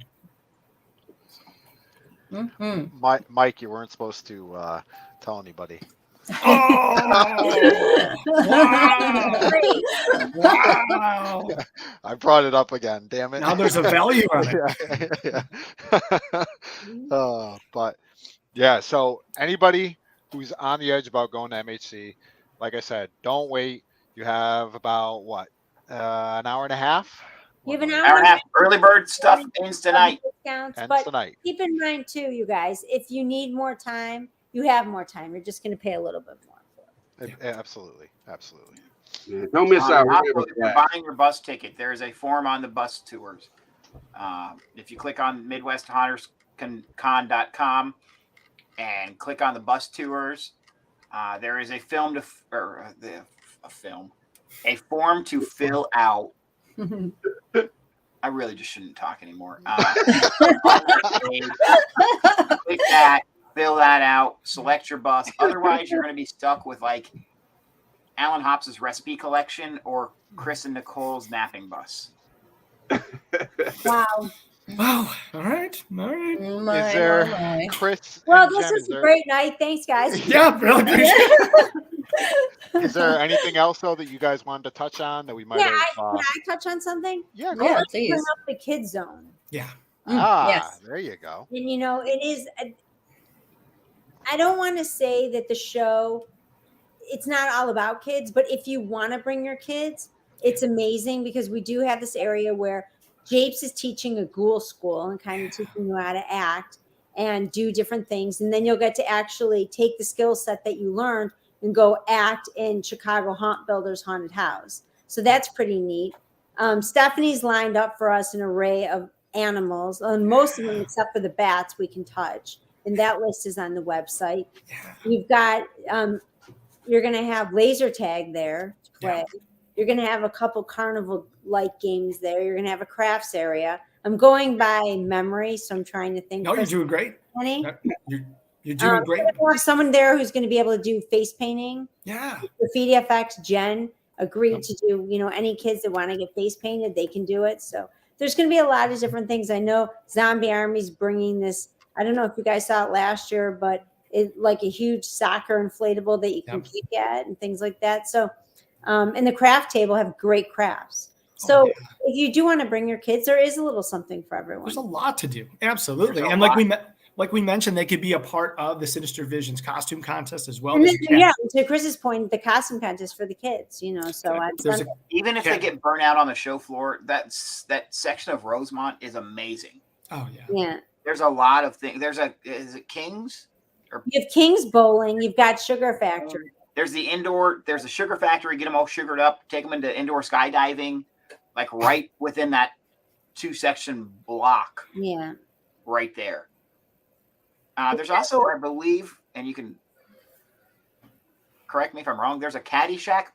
Mm-hmm. Mike, you weren't supposed to tell anybody. Oh! Wow! I brought it up again. Damn it! Now there's a value on it. But yeah. So anybody who's on the edge about going to MHC, like I said, don't wait. You have about an hour and a half. You have an Hour and a half. Early bird stuff ends tonight. But keep in mind too, you guys, if you need more time, you have more time. You're just going to pay a little bit more for it. Absolutely. Yeah, don't miss out. Also, if you're buying your bus ticket, there's a form on the bus tours. If you click on MidwestHuntersCon.com and click on the bus tours, there is a form to fill out. I really just shouldn't talk anymore. Click that, fill that out, select your bus. Otherwise, you're going to be stuck with like Alan Hopps's recipe collection or Kris and Nicole's napping bus. Wow. Wow. All right. Is there Kris? Well, this was a great night. Thanks, guys. Yeah, really appreciate it. Is there anything else though that you guys wanted to touch on that we might have? Can I touch on something? Yeah, go ahead. Please. Bring up the kids zone. Yeah. Yes. There you go. And it is. I don't want to say that the show, it's not all about kids, but if you want to bring your kids, it's amazing, because we do have this area where Japes is teaching a ghoul school and kind of teaching you how to act and do different things, and then you'll get to actually take the skill set that you learned and go act in Chicago Haunt Builders Haunted House. So that's pretty neat. Stephanie's lined up for us an array of animals, most of them except for the bats we can touch, and that list is on the website. You've got you're going to have laser tag there to play. You're going to have a couple carnival-like games there. You're going to have a crafts area. I'm going by memory, so I'm trying to think. No, you're doing great. You're doing great. Or someone there who's going to be able to do face painting. Yeah. Graffiti FX, Jen agreed to do, any kids that want to get face painted, they can do it. So there's going to be a lot of different things. I know Zombie Army's bringing this. I don't know if you guys saw it last year, but it's like a huge soccer inflatable that you can kick at and things like that. So, and the craft table have great crafts. So if you do want to bring your kids, there is a little something for everyone. There's a lot to do. Absolutely. There's And like we mentioned, they could be a part of the Sinister Visions costume contest as well. And then, to Chris's point, the costume contest for the kids, so even if they get burnt out on the show floor, that section of Rosemont is amazing. Oh yeah. Yeah. There's a lot of things. Is it King's? You have King's Bowling. You've got Sugar Factory. There's the indoor. There's the Sugar Factory. Get them all sugared up. Take them into indoor skydiving, like right within that 2-section block. Yeah. Right there. There's also, I believe, and you can correct me if I'm wrong, there's a Caddyshack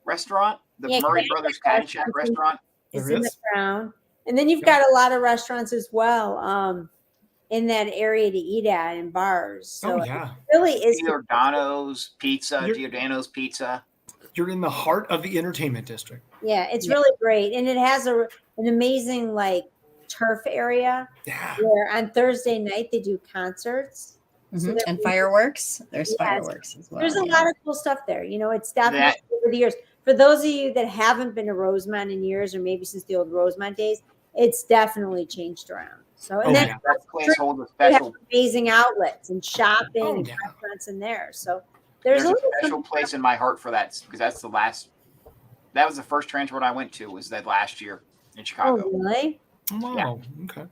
restaurant, the Murray Brothers Caddyshack restaurant. It's There in the is? Crown. And then you've got a lot of restaurants as well in that area to eat at and bars. So Oh, yeah. it really is. Giordano's Pizza, You're- Giordano's Pizza. You're in the heart of the entertainment district. Yeah, it's really great. And it has an amazing like turf area Yeah. where on Thursday night they do concerts. So And fireworks. There's fireworks as well. There's a lot of cool stuff there. You know, it's definitely over the years. For those of you that haven't been to Rosemont in years, or maybe since the old Rosemont days, it's definitely changed around. So, and then That place holds a they have special. amazing outlets and shopping and yeah. restaurants in there. So There's a little special something- place in my heart for that because that's the last. That was the first TransWorld I went to. Was that last year in Oh, Chicago? really? Wow. Okay.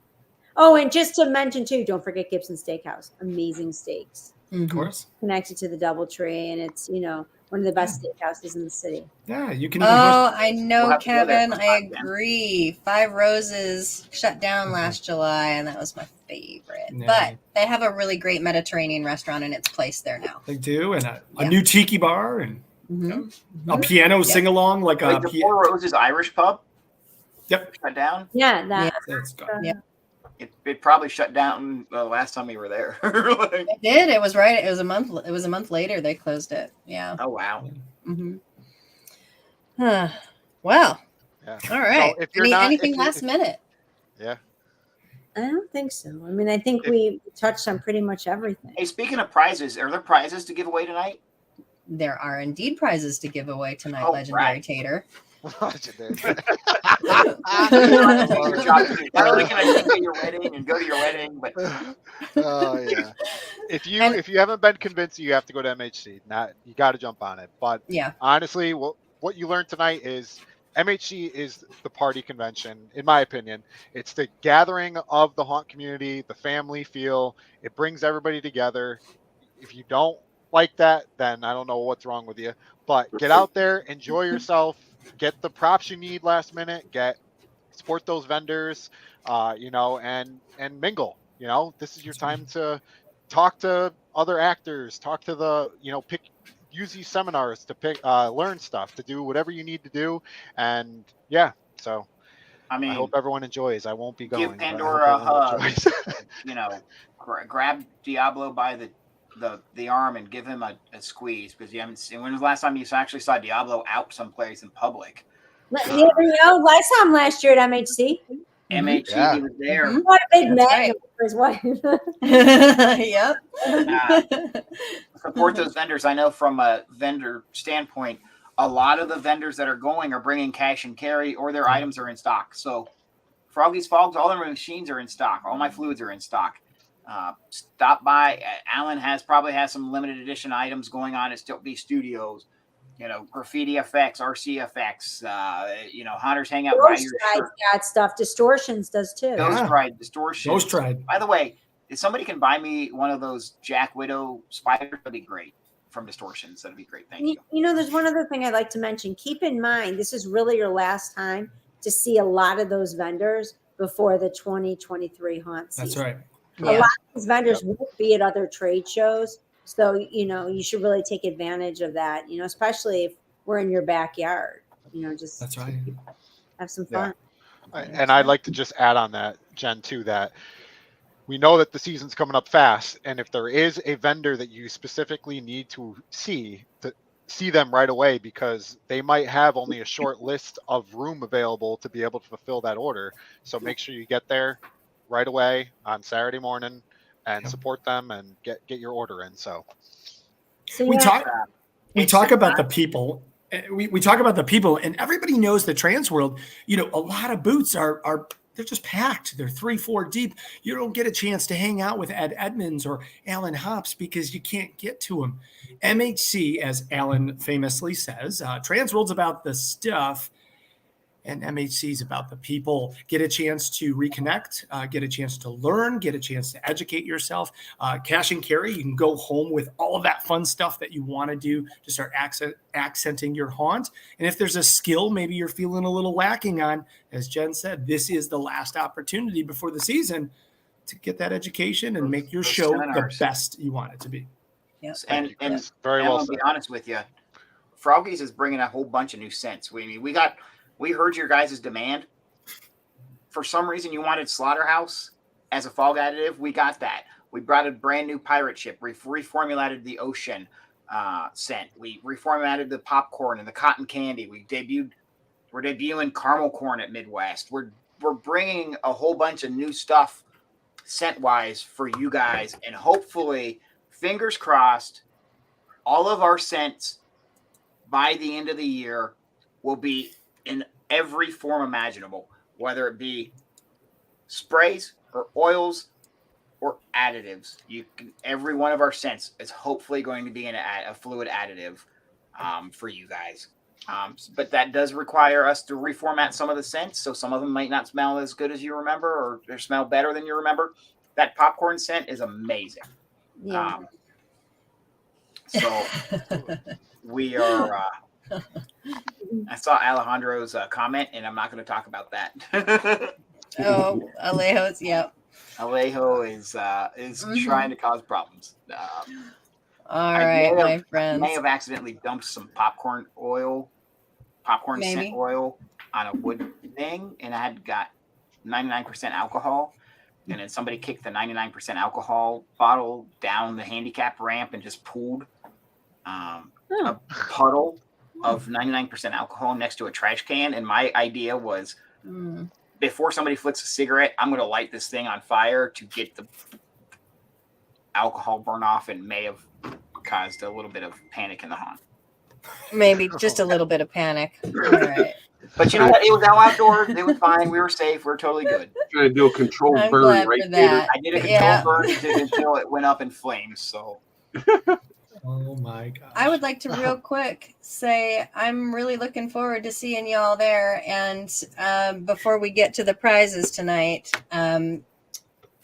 Oh, and just to mention too, don't forget Gibson Steakhouse. Amazing steaks. Of course. Connected to the DoubleTree, and it's one of the best steakhouses in the city. Yeah, you can even Oh, I know, We'll have to go there Kevin. I sometime, then. agree. Five Roses shut down last July, and that was my favorite. Yeah. But they have a really great Mediterranean restaurant in its place there now. they do, and a Yeah. new tiki bar and Mhm. a piano sing along like a Like the Four Roses Irish Pub. Yep. Shut down. Yeah, that. That's gone. Yeah. It probably shut down the last time we were there. Like, It did. It was right. It was a month. It was a month later they closed it. Yeah. oh wow. Mm-hmm. Huh. Well. Yeah. All right. So if you're not- Anything if you- last minute? Yeah. I don't think so. I mean, I think we touched on pretty much everything. Hey, speaking of prizes, are there prizes to give away tonight? There are indeed prizes to give away tonight, Oh, Legendary right. Tater. Legendary. Not only can I go to your wedding and go to your wedding, but Oh yeah. If you haven't been convinced, you have to go to MHC. You got to jump on it. But Yeah. honestly, what you learned tonight is MHC is the party convention, in my opinion. It's the gathering of the haunt community, the family feel. It brings everybody together. If you don't like that, then I don't know what's wrong with you. But get out there, enjoy yourself, get the props you need last minute, support those vendors, and mingle. This is your time to talk to other actors, talk to use these seminars to learn stuff, to do whatever you need to do. And yeah, so I mean, I hope everyone enjoys. I won't be going. give but I hope Pandora a everyone hug. enjoys. Grab Deoblo by the arm and give him a squeeze because you haven't seen. When was the last time you actually saw Deoblo out someplace in public? You never know. I saw him last year at MHC. MHC, Yeah. he was there. What a big That's magnet for his wife. Yep. Support those vendors. I know from a vendor standpoint, a lot of the vendors that are going are bringing cash and carry, or their items are in stock. So, Froggy's Fogs, all their machines are in stock. All my fluids are in stock. Stop by. Alan probably has some limited edition items going on at Still Be Studios. Graffiti effects, RC effects. Hunters Hangout by your shirt. Got stuff. Distortions does too. Those Yeah. tried distortion. Those tried. By the way, if somebody can buy me one of those Jack Widow spiders, that'd be great. From Distortions, that'd be great. Thank you. There's one other thing I'd like to mention. Keep in mind, this is really your last time to see a lot of those vendors before the 2023 haunt season. That's right. A lot of these vendors won't be at other trade shows. So, you should really take advantage of that, especially if we're in your backyard, just That's right. have some fun. And I'd like to just add on that, Jen, too, that we know that the season's coming up fast. And if there is a vendor that you specifically need to see them right away, because they might have only a short list of room available to be able to fulfill that order. So make sure you get there right away on Saturday morning and support them and get your order in. So We talk about the people. We talk about the people, and everybody knows the TransWorld. A lot of booths are they're just packed. They're 3-4 deep. You don't get a chance to hang out with Ed Edmonds or Alan Hops because you can't get to them. MHC, as Alan famously says, TransWorld's about the stuff, and MHC is about the people. Get a chance to reconnect, get a chance to learn, get a chance to educate yourself. Cash and carry, you can go home with all of that fun stuff that you want to do to start accenting your haunt. And if there's a skill maybe you're feeling a little lacking on, as Jen said, this is the last opportunity before the season to get that education and make your show the best you want it to be. Yes. And very well I'll be said. honest with you, Froggy's is bringing a whole bunch of new scents. We heard your guys' demand for some reason you wanted Slaughterhouse as a fog additive, we got that. We brought a brand new pirate ship. We reformulated the ocean scent. We reformatted the popcorn and the cotton candy. We're debuting caramel corn at Midwest. We're bringing a whole bunch of new stuff scent wise for you guys, and hopefully, fingers crossed, all of our scents by the end of the year will be in every form imaginable, whether it be sprays or oils or additives. Every one of our scents is hopefully going to be a fluid additive for you guys. But that does require us to reformat some of the scents, so some of them might not smell as good as you remember, or they smell better than you remember. That popcorn scent is amazing. Yeah. So we are. I saw Alejandro's comment, and I'm not going to talk about that. Oh, Alejo's, yep. Alejo is trying to cause problems. All right, my friends. I may have accidentally dumped some popcorn scent oil on a wood thing, and I had got 99% alcohol. And then somebody kicked the 99% alcohol bottle down the handicap ramp and just pooled a puddle of 99% alcohol next to a trash can. And my idea was, before somebody flicks a cigarette, I'm going to light this thing on fire to get the alcohol burn off, and may have caused a little bit of panic in the haunt. Maybe just a little bit of panic. All right. But you know what? It was all outdoors. It was fine. We were safe. We were totally good. Trying to do a controlled I'm burn glad right for there. that. I did a controlled burn until it went up in flames. So. Oh my gosh. I would like to real quick say I'm really looking forward to seeing y'all there. And before we get to the prizes tonight,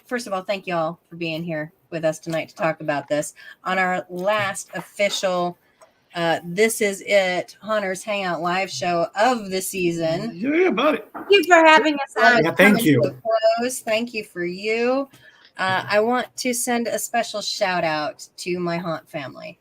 first of all, thank y'all for being here with us tonight to talk about this. On our last official This Is It Hunters Hangout Live Show of the season. Yeah, buddy. Thank you for having us on. Yeah, thank you. Thank you for you. I want to send a special shout out to my haunt family.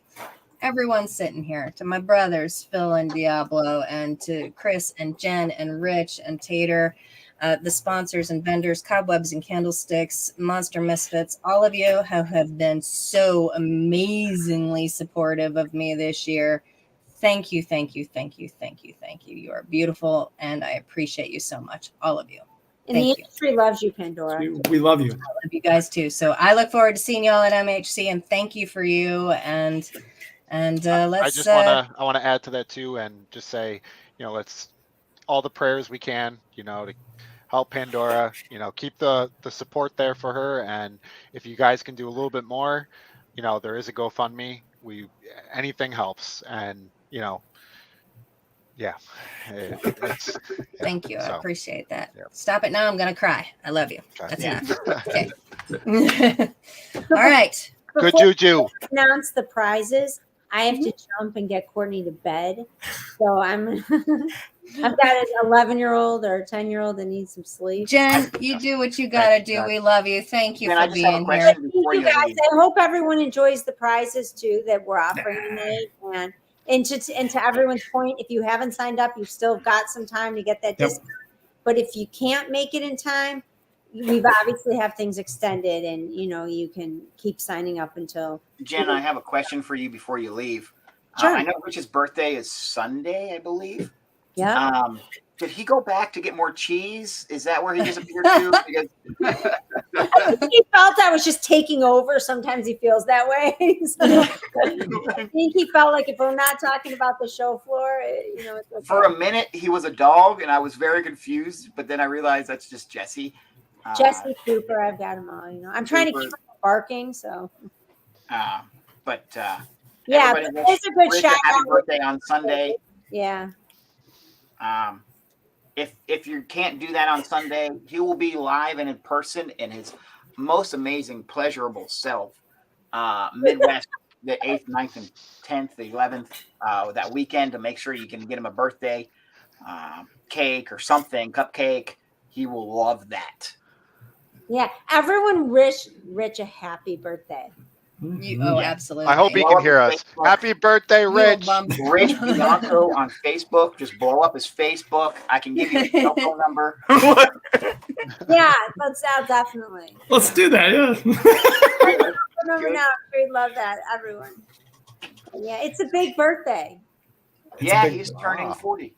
Everyone sitting here, to my brothers, Phil and Deoblo, and to Kris and Jen and Rich and Tater, the sponsors and vendors, Cobwebs and Candlesticks, Monster Misfits. All of you have been so amazingly supportive of me this year. Thank you, thank you, thank you, thank you, thank you. You are beautiful, and I appreciate you so much, all of you. And the industry loves you, Pandora. We love you. I love you guys too. So I look forward to seeing y'all at MHC, and thank you for you. And let's. I want to add to that too, and just say, let's all the prayers we can, to help Pandora. Keep the support there for her, and if you guys can do a little bit more, there is a GoFundMe. Anything helps, and yeah. Thank you. So, I appreciate that. yeah. Stop it now. I'm going to cry. I love you. Okay. That's enough. Okay. All right. Good Before juju. we announce the prizes, I have to jump and get Courtney to bed. So I've got an 11-year-old or a 10-year-old that needs some sleep. Jen, you do what you got to do. We love you. Thank you Jen, I for just have a being question here. before Thank you guys. leave. I hope everyone enjoys the prizes too that we're offering tonight. And to everyone's point, if you haven't signed up, you've still got some time to get that discount. But if you can't make it in time, we've obviously have things extended, and you can keep signing up until. Jen, I have a question for you before you leave. Sure. I know Rich's birthday is Sunday, I believe. Yeah. Did he go back to get more cheese? Is that where he disappeared to? Because I think he felt I was just taking over. Sometimes he feels that way. So, I think he felt like if we're not talking about the show floor, it's okay. for a minute he was a dog, and I was very confused. But then I realized that's just Jesse. Jesse Cooper, I've got him all. I'm trying to keep him barking. So. Yeah, but it's a good Rich shout a happy out. birthday on Sunday. Yeah. If you can't do that on Sunday, he will be live and in person in his most amazing, pleasurable self. Midwest, the 8th, 9th, and 10th, the 11th, that weekend, to make sure you can get him a birthday cake or something, cupcake. He will love that. Yeah. Everyone wish Rich a happy birthday. Absolutely. I hope he can hear us. Happy birthday, Rich. Rich Bianco on Facebook. Just blow up his Facebook. I can give you his cell phone number. Yeah, definitely. Let's do that. Yeah. Remember now, we'd love that, everyone. Yeah, it's a big birthday. He's turning 40.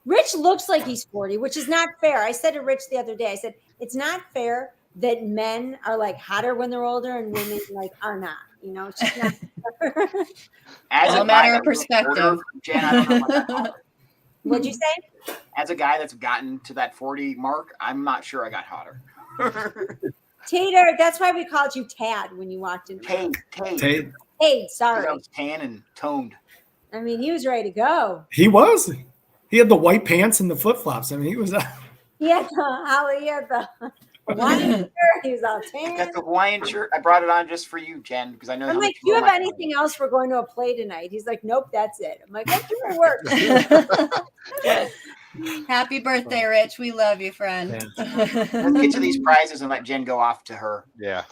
Rich looks like he's 40, which is not fair. I said to Rich the other day, I said, it's not fair that men are like hotter when they're older and women like are not. You know, it's just not fair. As a matter of perspective. Older, Jen, I don't know about that. What'd you say? As a guy that's gotten to that 40 mark, I'm not sure I got hotter. Tater, that's why we called you Tad when you walked in. Tayde. Sorry. I was tan and toned. I mean, he was ready to go. He was. He had the white pants and the flip flops. I mean, he was. He had the Hawaiian shirt. He was all tan. I got the Hawaiian shirt. I brought it on just for you, Jen, because I know. I'm like, do you have anything else? We're going to a play tonight. He's like, nope, that's it. I'm like, that's your work. Happy birthday, Rich. We love you, friend. Let's get to these prizes and let Jen go off to her. Yeah.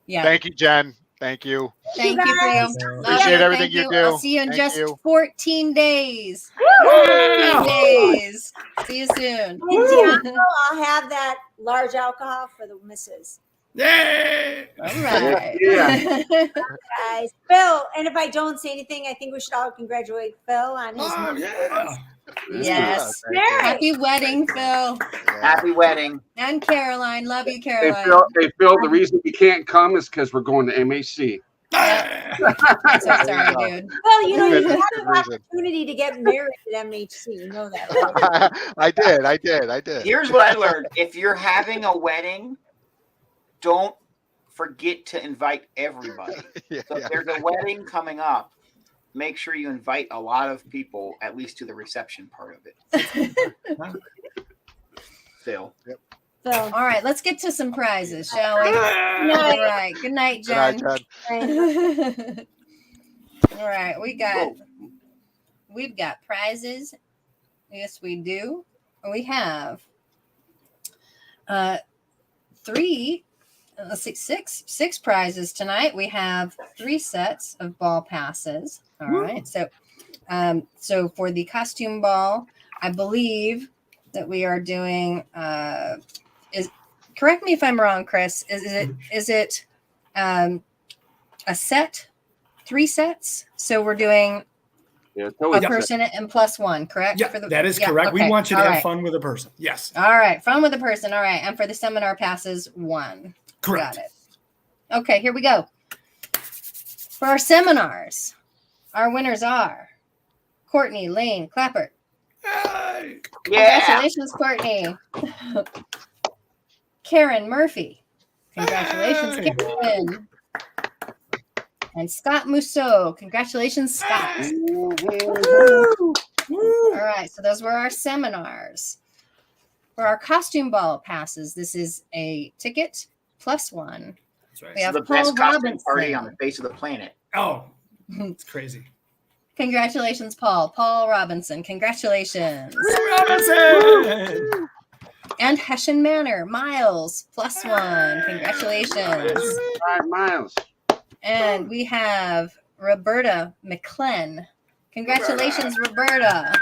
Yeah. Thank you, Jen. Thank you. Thank you for you. Appreciate everything you do. I'll see you in just 14 days. 14 Woo! days. See you soon. I'll have that large alcohol for the missus. Yay! All right. Yeah. Guys, Phil, and if I don't say anything, I think we should all congratulate Phil on his Yeah. Yes. Yeah. Happy wedding, Phil. Happy wedding. And Caroline. Love you, Hey, Caroline. Phil, the reason we can't come is because we're going to MHC. I'm so sorry, dude. Phil, you know, Good you have reason. an opportunity to get married at MHC. You know that, right? I did. Here's what I learned. If you're having a wedding, don't forget to invite everybody. So if there's a wedding coming up, make sure you invite a lot of people, at least to the reception part of it. Phil. Phil. All right, let's get to some prizes, shall we? All right. Good night, Jen. Good night, Jen. All right, we've got prizes. Yes, we do. We have six prizes tonight. We have 3 sets of ball passes. All right. So for the costume ball, I believe that we are doing correct me if I'm wrong, Kris. Is it a set? 3 sets? So we're doing a person and +1, correct? Yeah, that is correct. Okay. We want you to All have fun with a person. Yes. All right. Fun with a person. All right. And for the seminar passes, 1. Correct. Got it. Okay, here we go. For our seminars, our winners are Courtney Lane Clapper. Hey. Yeah. Congratulations, Courtney. Karen Murphy. Congratulations, Hey. Karen. And Scott Musso. Congratulations, Scott. Hey. Woo. All right, so those were our seminars. For our costume ball passes, this is a ticket +1. That's right. We have The Paul best costume Robinson. party on the face of the planet. Oh, it's crazy. Congratulations, Paul. Paul Robinson. Congratulations. Robinson! And Hessian Manor, Miles, +1. Congratulations. All right, Miles. And we have Roberta McClen. Congratulations, Roberta.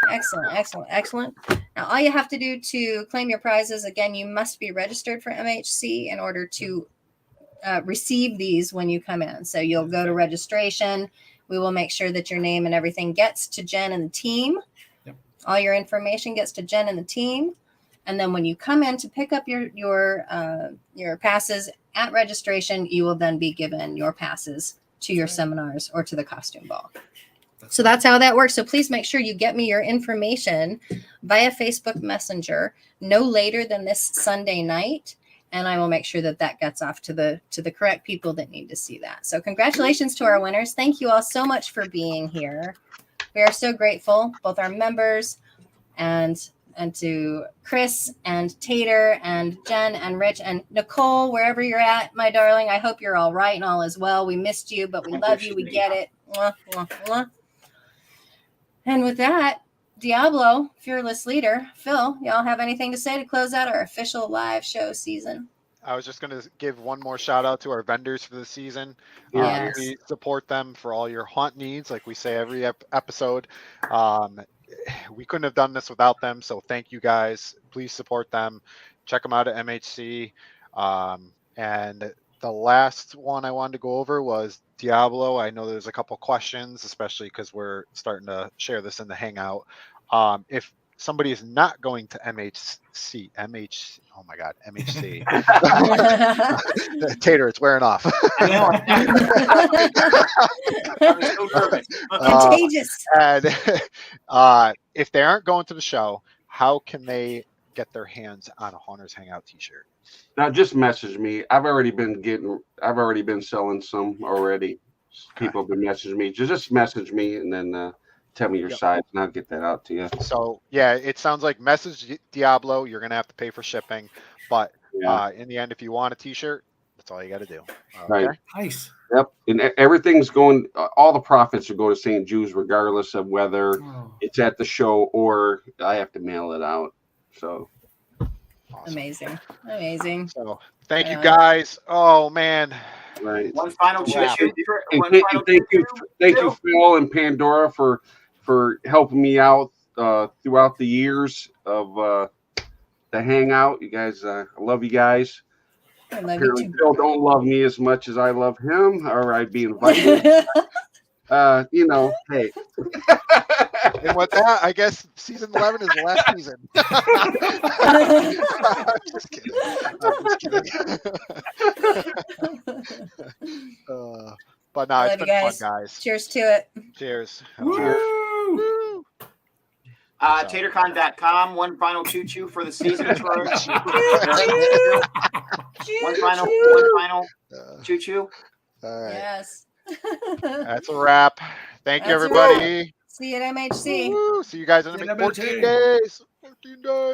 Excellent, excellent, excellent. Now, all you have to do to claim your prizes, again, you must be registered for MHC in order to receive these when you come in. So you'll go to registration. We will make sure that your name and everything gets to Jen and the team. Yep. All your information gets to Jen and the team. And then when you come in to pick up your passes at registration, you will then be given your passes to your seminars or to the costume ball. So that's how that works. So please make sure you get me your information via Facebook Messenger no later than this Sunday night. And I will make sure that that gets off to the correct people that need to see that. So congratulations to our winners. Thank you all so much for being here. We are so grateful, both our members and to Kris and Tater and Jen and Rich and Nicole, wherever you're at, my darling. I hope you're all right and all is well. We missed you, but we love you. We get it. Mwah, mwah, mwah. And with that, Deoblo, fearless leader, Phil, y'all have anything to say to close out our official live show season? I was just going to give one more shout out to our vendors for the season. Yes. We support them for all your haunt needs, like we say every episode. We couldn't have done this without them, so thank you guys. Please support them. Check them out at MHC. And the last one I wanted to go over was Deoblo. I know there's a couple questions, especially because we're starting to share this in the Hangout. If somebody is not going to MHC, oh my God, MHC. Tater, it's wearing off. I know. I'm so nervous. Contagious. And if they aren't going to the show, how can they get their hands on a Haunters Hangout t-shirt? Now just message me. I've already been selling some already. People have been messaging me. Just message me and then tell me your size and I'll get that out to you. So yeah, it sounds like message Deoblo. You're gonna have to pay for shipping, but in the end, if you want a t-shirt, that's all you got to do. Okay? Right. Nice. Yep. And everything's going. All the profits will go to St. Jude's, regardless of whether it's at the show or I have to mail it out. So. Awesome. Amazing. So thank you guys. Oh man. Right. One final choo-choo. Thank you, Phil and Pandora, for helping me out throughout the years of the Hangout. You guys, I love you guys. I love Apparently, you too. Phil don't love me as much as I love him, or I'd be invited. Hey. And with that, I guess season 11 is the last season. I'm just kidding. But no, it's been fun, guys. Cheers to it. Cheers. Woo! Tatercon.com. One final choo-choo for the season. One final choo-choo. All right. Yes. That's a wrap. Thank you, That's a everybody. See you at MHC. Woo! See you guys in 14 days. 14 days.